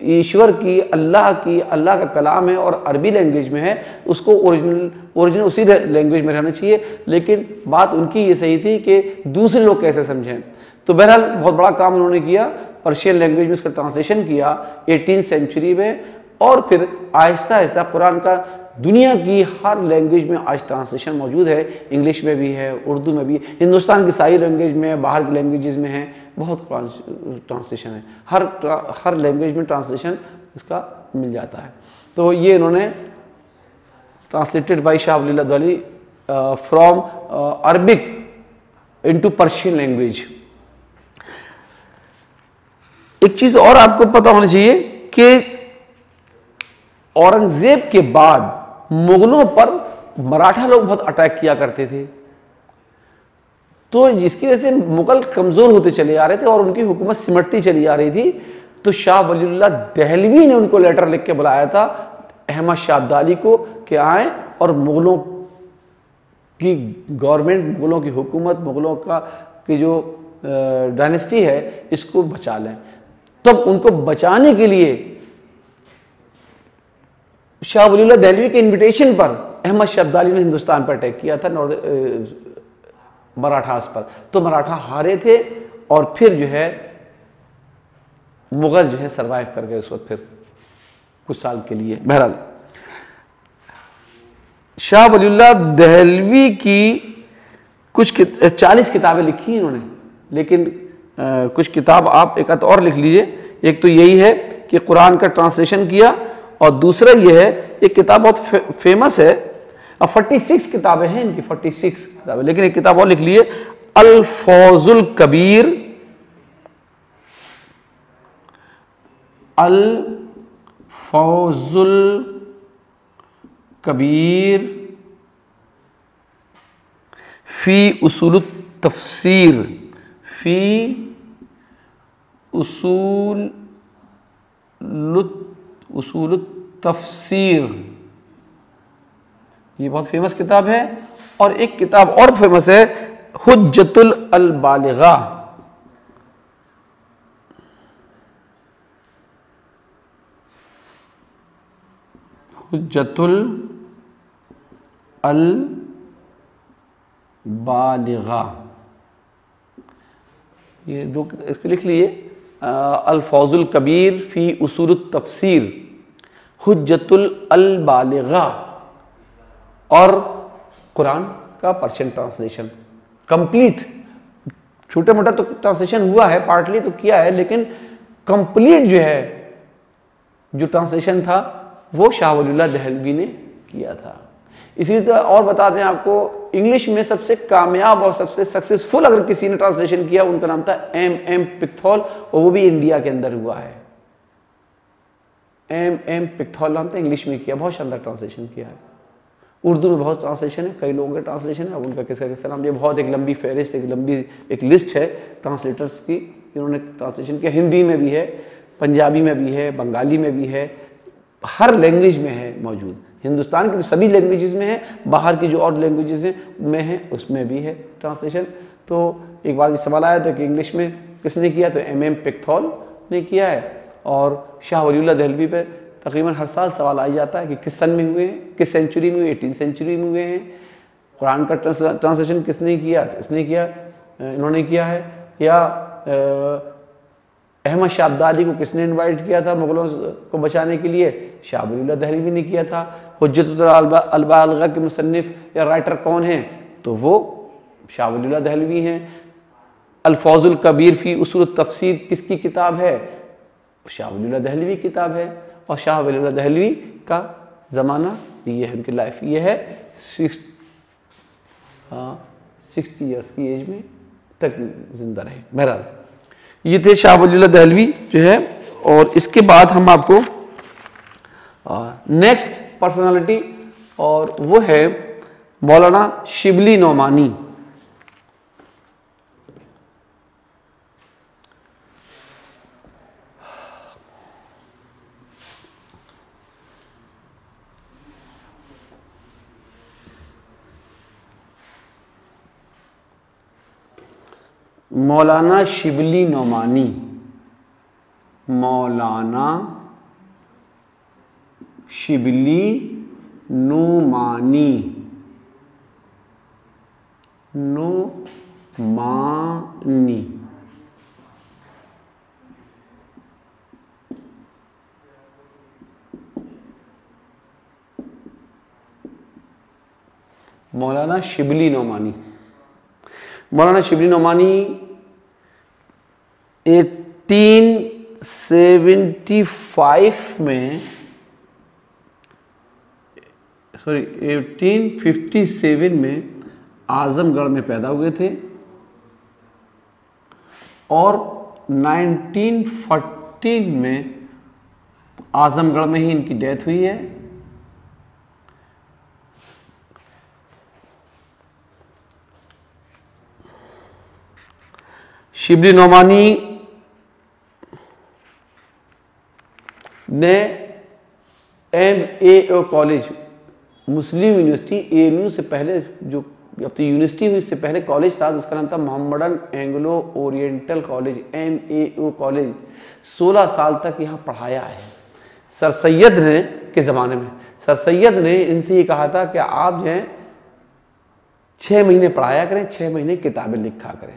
ईश्वर की, अल्लाह का कलाम है और अरबी लैंग्वेज में है, उसको ओरिजिनल उसी लैंग्वेज में रहना चाहिए। लेकिन बात उनकी ये सही थी कि दूसरे लोग कैसे समझें। तो बहरहाल बहुत बड़ा काम उन्होंने किया, पर्शियन लैंग्वेज में इसका ट्रांसलेशन किया 18वीं सेंचुरी में, और फिर आहिस्ता आहिस्ता कुरान का दुनिया की हर लैंग्वेज में आज ट्रांसलेशन मौजूद है। इंग्लिश में भी है, उर्दू में भी, हिंदुस्तान की सारी लैंग्वेज में, बाहर की लैंग्वेजेस में है, बहुत ट्रांसलेशन है। हर लैंग्वेज में ट्रांसलेशन इसका मिल जाता है। तो ये इन्होंने translated by Shah Waliullah Dehlavi from Arabic into Persian language. एक चीज और आपको पता होना चाहिए कि औरंगजेब के बाद मुगलों पर मराठा लोग बहुत अटैक किया करते थे, तो जिसकी वजह से मुगल कमजोर होते चले आ रहे थे और उनकी हुकूमत सिमटती चली आ रही थी। तो शाह वलीउल्लाह दहलवी ने उनको लेटर लिख के बुलाया था अहमद शाह अब्दाली को कि आए और मुगलों की गवर्नमेंट, मुगलों की हुकूमत, मुगलों की जो डायनेस्टी है इसको बचा लें। तब उनको बचाने के लिए शाह वलीउल्लाह दहलवी के इनविटेशन पर अहमद शाह अब्दाली ने हिंदुस्तान पर अटैक किया था, मराठास पर। तो मराठा हारे थे और फिर जो है मुगल जो है सरवाइव कर गए उस वक्त फिर कुछ साल के लिए। बहरहाल शाह वलीउल्लाह दहलवी की कुछ 40 किताबें लिखी हैं इन्होंने, लेकिन कुछ किताब आप एक और लिख लीजिए। एक तो यही है कि कुरान का ट्रांसलेशन किया, और दूसरा ये है, एक किताब बहुत फेमस है अब 46 किताबें हैं इनकी, 46 किताबें, लेकिन एक किताब और लिख लिए, अल फौजुल कबीर, अल फौजुल कबीर फी उसूल तफसीर, फी उसूल तफसीर, ये बहुत फेमस किताब है। और एक किताब और फेमस है, हुज्जतुल अल बालिगा, हुज्जतुल अल बालिगा, ये दो इसको लिख लिए, अल फौजुल कबीर फी उसूल तफसीर, हुज्जतुल अल बालिगा, और कुरान का पर्शियन ट्रांसलेशन कंप्लीट। छोटा मोटा तो ट्रांसलेशन हुआ है, पार्टली तो किया है, लेकिन कंप्लीट जो है, जो ट्रांसलेशन था वो शाह वलीउल्लाह दहलवी ने किया था। इसी तरह और बता दें आपको, इंग्लिश में सबसे कामयाब और सबसे सक्सेसफुल अगर किसी ने ट्रांसलेशन किया, उनका नाम था एम पिक्थॉल, और वो भी इंडिया के अंदर हुआ है। एम पिक्थॉल नाम था, इंग्लिश में किया, बहुत शानदार ट्रांसलेशन किया है। उर्दू में बहुत ट्रांसलेशन है, कई लोगों के ट्रांसलेशन है, अब उनका किसका नाम, ये बहुत एक लंबी फहरिस्त, एक लंबी एक लिस्ट है ट्रांसलेटर्स की, इन्होंने ट्रांसलेशन किया। हिंदी में भी है, पंजाबी में भी है, बंगाली में भी है, हर लैंग्वेज में है मौजूद। हिंदुस्तान की तो सभी लैंग्वेजेस में है, बाहर की जो और लैंग्वेजेस हैं में है, उसमें भी है ट्रांसलेशन। तो एक बार ये सवाल आया था कि इंग्लिश में किसने किया, तो एम पिक्थॉल ने किया है। और शाह वलीउल्लाह दहलवी पे तकरीबन हर साल सवाल आ जाता है कि किस सन में हुए हैं, किस सेंचुरी में हुए, 18वीं सेंचुरी में हुए हैं। कुरान का ट्रांसलेशन किसने किया, तो इसने किया, इन्होंने किया है। या अहमद शाह अब्दाली को किसने इनवाइट किया था मुगलों को बचाने के लिए, शाह वलीउल्लाह दहलवी ने किया था। हुज्जतुल अल बालिगा के मुसन्निफ या राइटर कौन हैं, तो वो शाह वलीउल्लाह दहलवी हैं। अल फौजुल कबीर फी उसूल तफसीर किसकी किताब है, शाह वलीउल्लाह दहलवी की किताब है। और शाह वलीउल्लाह दहलवी का ज़माना ये है, उनकी लाइफ ये है 60 ईयर्स की एज में तक जिंदा रहे। बहरहाल ये थे शाह वलीउल्लाह दहलवी जो है। और इसके बाद हम आपको नेक्स्ट पर्सनालिटी, और वो है मौलाना शिबली नोमानी। मौलाना शिबली नोमानी, मौलाना शिबली नोमानी, नोमानी, मौलाना शिबली नोमानी। मौलाना शिबली नोमानी 1857 में आजमगढ़ में पैदा हुए थे, और 1914 में आजमगढ़ में ही इनकी डेथ हुई है। शिबली नोमानी ने MAO कॉलेज, मुस्लिम यूनिवर्सिटी AMU से पहले, जो अब तो यूनिवर्सिटी हुई, इससे पहले कॉलेज था, उसका नाम था Mohammedan Anglo oriental college, MAO college. 16 साल तक यहाँ पढ़ाया है। सर सैयद ने के ज़माने में सर सैयद ने इनसे ये कहा था कि आप जो हैं 6 महीने पढ़ाया करें, 6 महीने किताबें लिखा करें,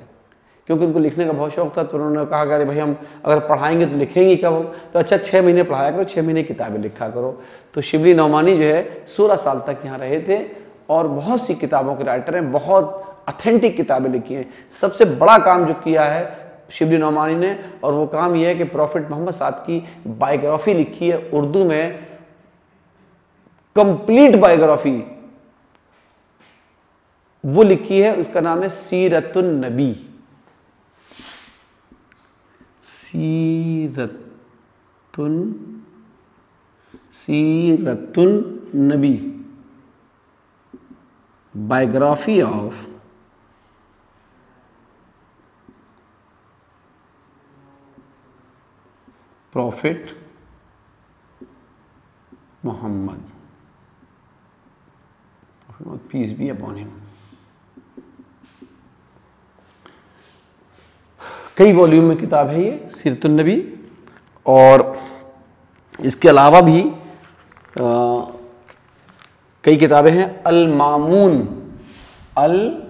क्योंकि उनको लिखने का बहुत शौक था। तो उन्होंने कहा कि अरे भाई हम अगर पढ़ाएंगे तो लिखेंगे कब, तो अच्छा 6 महीने पढ़ाया करो, 6 महीने किताबें लिखा करो। तो शिबली नोमानी जो है 16 साल तक यहाँ रहे थे, और बहुत सी किताबों के राइटर हैं, बहुत ऑथेंटिक किताबें लिखी हैं। सबसे बड़ा काम जो किया है शिबली नोमानी ने, और वो काम यह है कि प्रॉफिट मोहम्मद साहब की बायोग्राफी लिखी है उर्दू में, कंप्लीट बायोग्राफी, वो लिखी है, उसका नाम है सीरतुन Nabi. Siratun Nabi, biography of prophet Muhammad, peace be upon him. कई वॉल्यूम में किताब है ये सीरतुन नबी। और इसके अलावा भी कई किताबें हैं। अल मामून, अल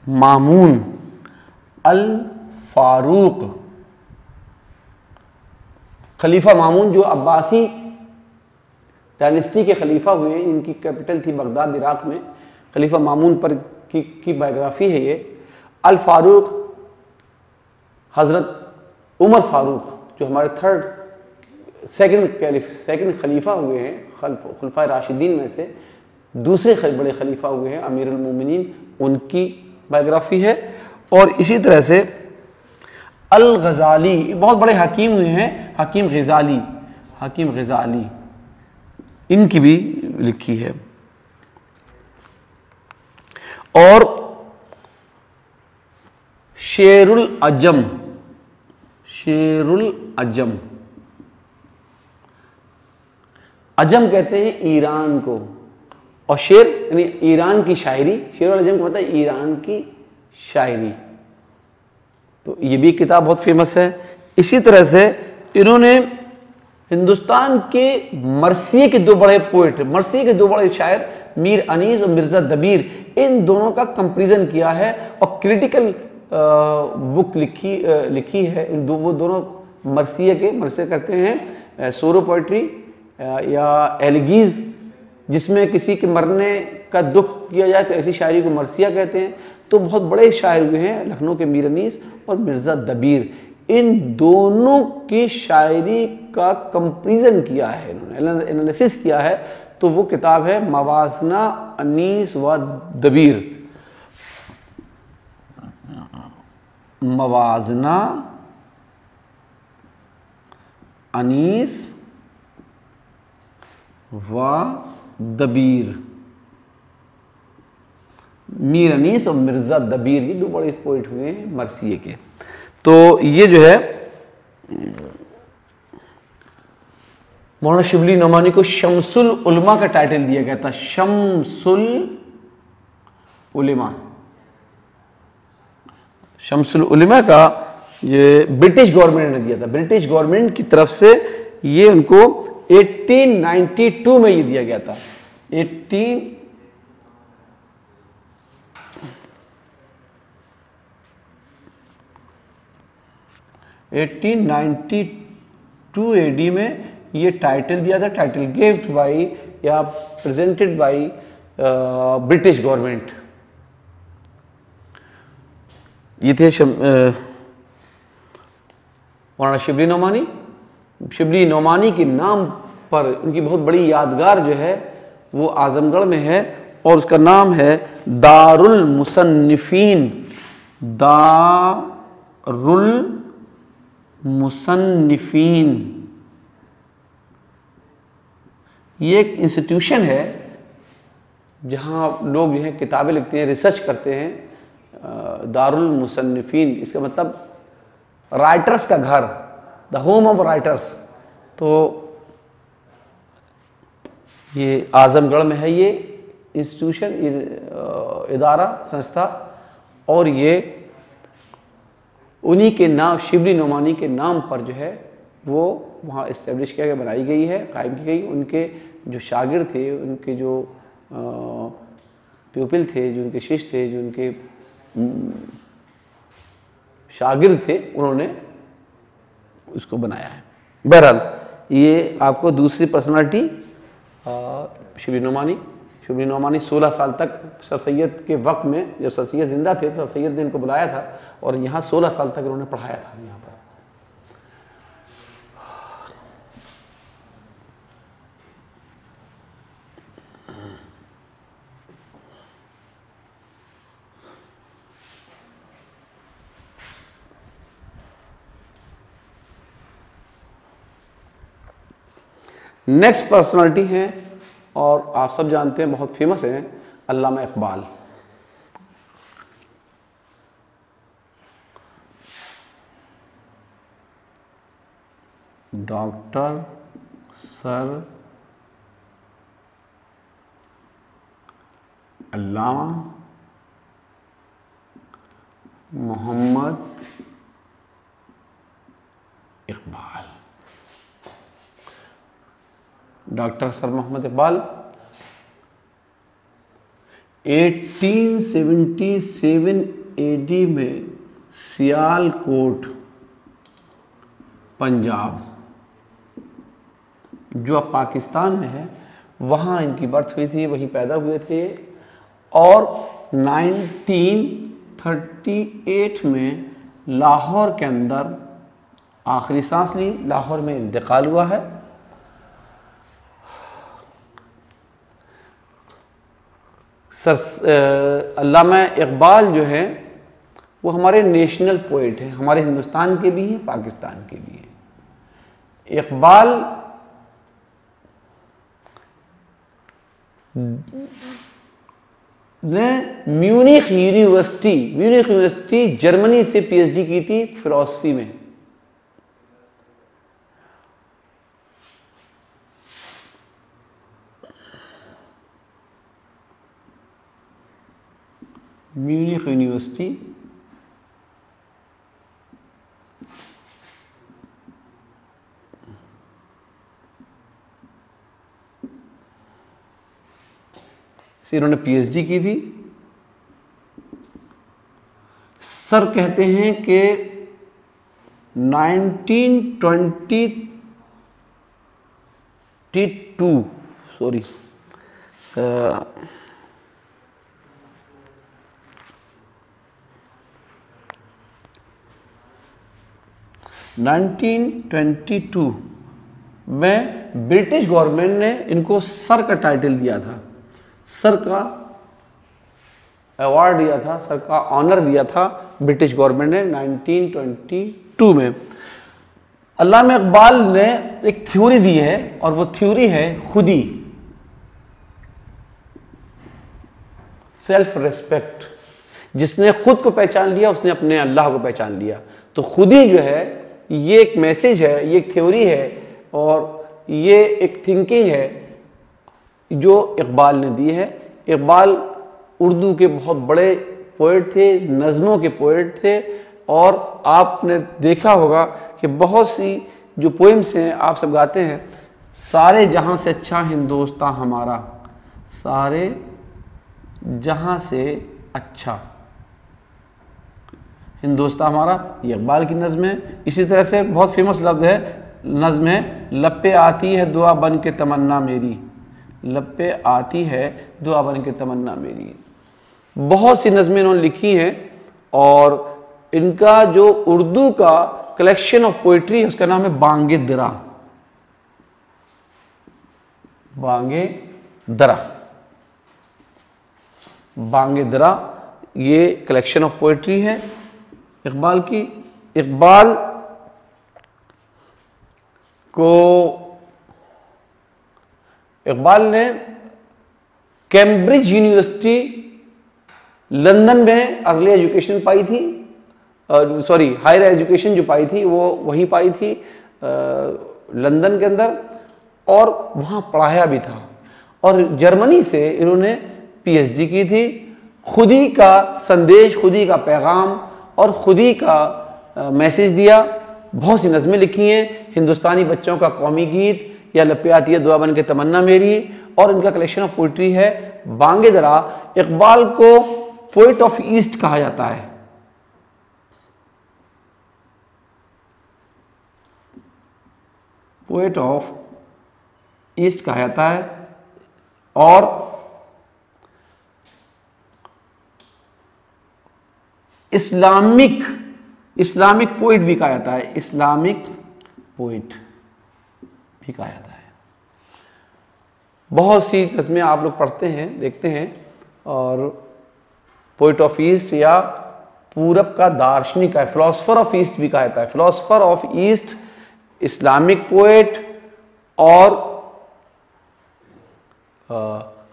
मामून, अल फारूक, खलीफा मामून जो अब्बासी डायनेस्टी के खलीफा हुए, इनकी कैपिटल थी बगदाद इराक में। खलीफा मामून पर की बायोग्राफी है ये। अल फारूक, हजरत उमर फारूक जो हमारे सेकंड खलीफा हुए हैं, खुलफा राशिदीन में से दूसरे बड़े खलीफा हुए हैं, अमीरुल मोमिनीन, उनकी बायोग्राफी है। और इसी तरह से अल गजाली, बहुत बड़े हकीम हुए हैं, हकीम गजाली, इनकी भी लिखी है। और शेरुल अजम, अजम कहते हैं ईरान को, और शेर यानी ईरान की शायरी, शेरुल अजम का मतलब ईरान की शायरी। तो ये भी किताब बहुत फेमस है। इसी तरह से इन्होंने हिंदुस्तान के मरसिये के दो बड़े पोइट, मरसिये के दो बड़े शायर मीर अनीस और मिर्जा दबीर, इन दोनों का कंपैरिजन किया है और क्रिटिकल बुक लिखी है। वो दोनों मरसिये करते हैं सोरो पोइट्री या एलिगीज, जिसमें किसी के मरने का दुख किया जाए तो ऐसी शायरी को मरसिया कहते हैं। तो बहुत बड़े शायर हुए हैं लखनऊ के मीर अनीस और मिर्जा दबीर, इन दोनों की शायरी का कंपैरिजन किया है इन्होंने, एनालिसिस किया है। तो वो किताब है मवाजना अनीस व दबीर, मवाजना अनीस व दबीर, मीर अनीस और मिर्जा दबीर, ये दो बड़े पोइट हुए हैं मरसिये के। तो ये जो है मौलाना शिबली नोमानी को शम्सुल उलमा का टाइटल दिया गया था, शम्सुल उलमा। शम्सुल उलमा का ये ब्रिटिश गवर्नमेंट ने दिया था, ब्रिटिश गवर्नमेंट की तरफ से ये उनको 1892 में ये दिया गया था। 1892 एडी में ये टाइटल दिया था, टाइटल गिफ्ट बाई या प्रेजेंटेड बाई ब्रिटिश गवर्नमेंट। ये थे मौलाना शिबली नोमानी। शिबली नोमानी के नाम पर उनकी बहुत बड़ी यादगार जो है वो आजमगढ़ में है और उसका नाम है दारुल मुसन्निफीन, दारुल मुसन्निफीन। ये एक इंस्टीट्यूशन है जहाँ लोग जो है किताबें लिखते हैं, रिसर्च करते हैं। दारुल मुसन्निफीन इसका मतलब राइटर्स का घर, द होम ऑफ राइटर्स। तो ये आजमगढ़ में है ये इंस्टीट्यूशन, इदारा, संस्था, और ये उन्हीं के नाम, शिबली नोमानी के नाम पर जो है वो वहाँ इस्टेब्लिश किया गया, बनाई गई है, कायम की गई। उनके जो शागिर्द थे, उनके जो प्यूपिल थे, जो उनके शिष्य थे, जो उनके शागिर्द थे, उन्होंने उसको बनाया है। बहरहाल ये आपको दूसरी पर्सनालिटी शिबली नोमानी। शिबली नोमानी 16 साल तक सर सैयद के वक्त में, जब सर सैयद जिंदा थे, सर सैयद ने इनको बुलाया था और यहाँ 16 साल तक उन्होंने पढ़ाया था यहाँ पर। नेक्स्ट पर्सनालिटी हैं और आप सब जानते हैं, बहुत फेमस हैं, Allama Iqbal. Doctor sir Allama Mohammad Iqbal. Doctor sir Mohammad Iqbal 1877 AD में सियालकोट पंजाब, जो अब पाकिस्तान में है, वहाँ इनकी बर्थ हुई थी, वहीं पैदा हुए थे और 1938 में लाहौर के अंदर आखिरी सांस ली। लाहौर में इंतकाल हुआ है। अल्लामा इकबाल जो है वो हमारे नेशनल पोएट हैं, हमारे हिंदुस्तान के भी हैं, पाकिस्तान के भी हैं। इकबाल ने म्यूनिख यूनिवर्सिटी जर्मनी से PhD की थी फिलॉसफी में। म्यूनिख यूनिवर्सिटी से इन्होंने PhD की थी। सर कहते हैं कि 1922 सॉरी 1922 में ब्रिटिश गवर्नमेंट ने इनको सर का टाइटल दिया था, सर का अवार्ड दिया था, सर का ऑनर दिया था ब्रिटिश गवर्नमेंट ने 1922 में। अल्लामा इकबाल ने एक थ्योरी दी है और वो थ्योरी है खुदी, सेल्फ रेस्पेक्ट। जिसने खुद को पहचान लिया उसने अपने अल्लाह को पहचान लिया। तो खुदी जो है ये एक मैसेज है, ये एक थ्योरी है और ये एक थिंकिंग है जो इकबाल ने दी है। इकबाल उर्दू के बहुत बड़े पोएट थे, नज़मों के पोएट थे और आपने देखा होगा कि बहुत सी जो पोएम्स हैं आप सब गाते हैं, सारे जहां से अच्छा हिंदुस्तान हमारा, सारे जहां से अच्छा हिंदुस्तान हमारा, ये इकबाल की नज़्म है। इसी तरह से बहुत फेमस लफ्ज़ है, नज़्म है, लब पे आती है दुआ बन के तमन्ना मेरी, लब पे आती है दुआ बन के तमन्ना मेरी। बहुत सी नज़में इन्होंने लिखी हैं और इनका जो उर्दू का कलेक्शन ऑफ पोइट्री है उसका नाम है बांगे दरा। बांगे दरा, बांगे दरा ये कलेक्शन ऑफ पोइट्री है इकबाल की। इकबाल को इकबाल ने कैम्ब्रिज यूनिवर्सिटी लंदन में अर्ली एजुकेशन पाई थी, सॉरी हायर एजुकेशन जो पाई थी वो वहीं पाई थी लंदन के अंदर, और वहाँ पढ़ाया भी था। और जर्मनी से इन्होंने PhD की थी। खुदी का संदेश, खुदी का पैगाम और खुदी का मैसेज दिया। बहुत सी नज़में लिखी हैं, हिंदुस्तानी बच्चों का कौमी गीत या लब पे आती है दुआ बन के तमन्ना मेरी, और इनका कलेक्शन ऑफ पोइट्री है बांगे दरा। इकबाल को पोइट ऑफ ईस्ट कहा जाता है। पोएट ऑफ ईस्ट कहा जाता है और इस्लामिक पोइट भी कहा जाता है, इस्लामिक पोइट भी कहा जाता है। बहुत सी नज़में आप लोग पढ़ते हैं, देखते हैं। और पोइट ऑफ ईस्ट या पूरब का दार्शनिक है, फिलोसफर ऑफ ईस्ट भी कहा जाता है। Philosopher of east, Islamic poet और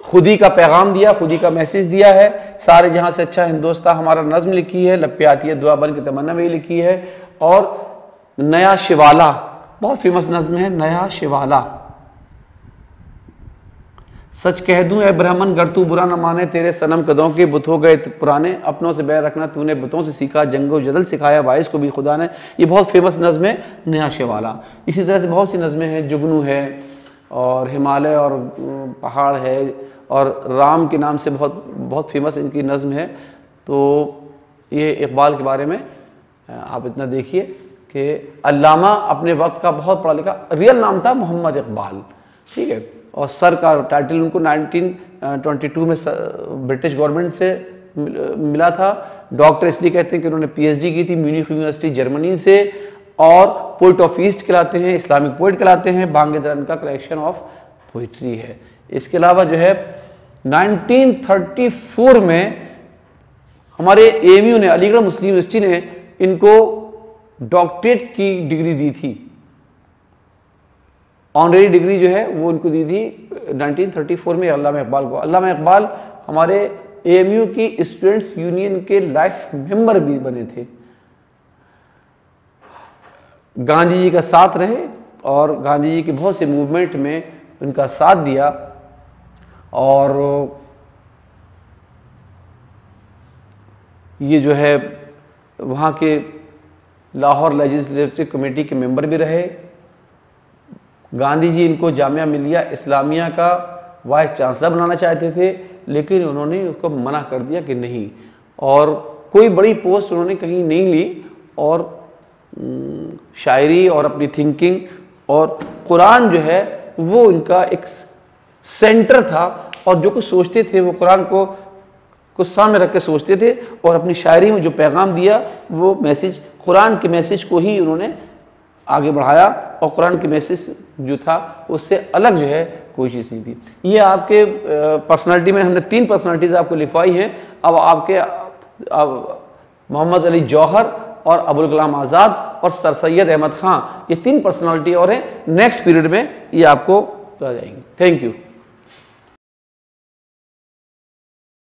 खुदी का पैगाम दिया, खुदी का मैसेज दिया है। सारे जहां से अच्छा हिंदुस्तान हमारा नज्म लिखी है, लप्पे आती है दुआ बन की तमन्ना में लिखी है। और नया शिवाला बहुत फेमस नज्म है, नया शिवाला। सच कह दूं ए ब्राह्मण गर तू बुरा न माने, तेरे सनम कदों के बुत हो गए पुराने, अपनों से बैर रखना तूने बुतों से सीखा, जंगो जदल सिखाया वाइस को भी खुदा ने। ये बहुत फेमस नज्म है नया शिवाला। इसी तरह से बहुत सी नज़में हैं, जुगनू है और हिमालय और पहाड़ है, और राम के नाम से बहुत फेमस इनकी नज़म है। तो ये इकबाल के बारे में आप इतना देखिए कि अल्लामा अपने वक्त का बहुत पढ़ा लिखा, रियल नाम था मोहम्मद इकबाल, ठीक है। और सर का टाइटल उनको 1922 में ब्रिटिश गवर्नमेंट से मिला था। डॉक्टर इसलिए कहते हैं कि उन्होंने पीएचडी की थी म्यूनिख यूनिवर्सिटी जर्मनी से, और पोइट ऑफ ईस्ट कहलाते हैं, इस्लामिक पोइट कहलाते हैं। बांगेदरन का कलेक्शन ऑफ पोइट्री है। इसके अलावा जो है 1934 में हमारे एएमयू ने, अलीगढ़ मुस्लिम यूनिवर्सिटी ने इनको डॉक्टरेट की डिग्री दी थी, ऑनरेरी डिग्री जो है वो इनको दी थी 1934 में अल्लामा इकबाल को। अल्लामा इकबाल हमारे एएमयू की स्टूडेंट्स यूनियन के लाइफ मेंबर भी बने थे। गांधी जी का साथ रहे और गांधी जी के बहुत से मूवमेंट में उनका साथ दिया। और ये जो है वहाँ के लाहौर लेजिस्लेटिव कमेटी के मेंबर भी रहे। गांधी जी इनको जामिया मिलिया इस्लामिया का वाइस चांसलर बनाना चाहते थे, लेकिन उन्होंने उसको मना कर दिया कि नहीं, और कोई बड़ी पोस्ट उन्होंने कहीं नहीं ली। और शायरी और अपनी थिंकिंग और कुरान जो है वो उनका एक सेंटर था, और जो कुछ सोचते थे वो कुरान को सामने रख के सोचते थे, और अपनी शायरी में जो पैगाम दिया वो मैसेज, कुरान के मैसेज को ही उन्होंने आगे बढ़ाया, और कुरान के मैसेज जो था उससे अलग जो है कोई चीज़ नहीं थी। ये आपके पर्सनालिटी में हमने 3 पर्सनालिटीज़ आपको लिखवाई हैं। अब आपके मोहम्मद अली जौहर और अबुल कलाम आज़ाद और सर सैयद अहमद ख़ान, ये 3 पर्सनालिटी और हैं। नेक्स्ट पीरियड में ये आपको आ जाएंगी। Thank you.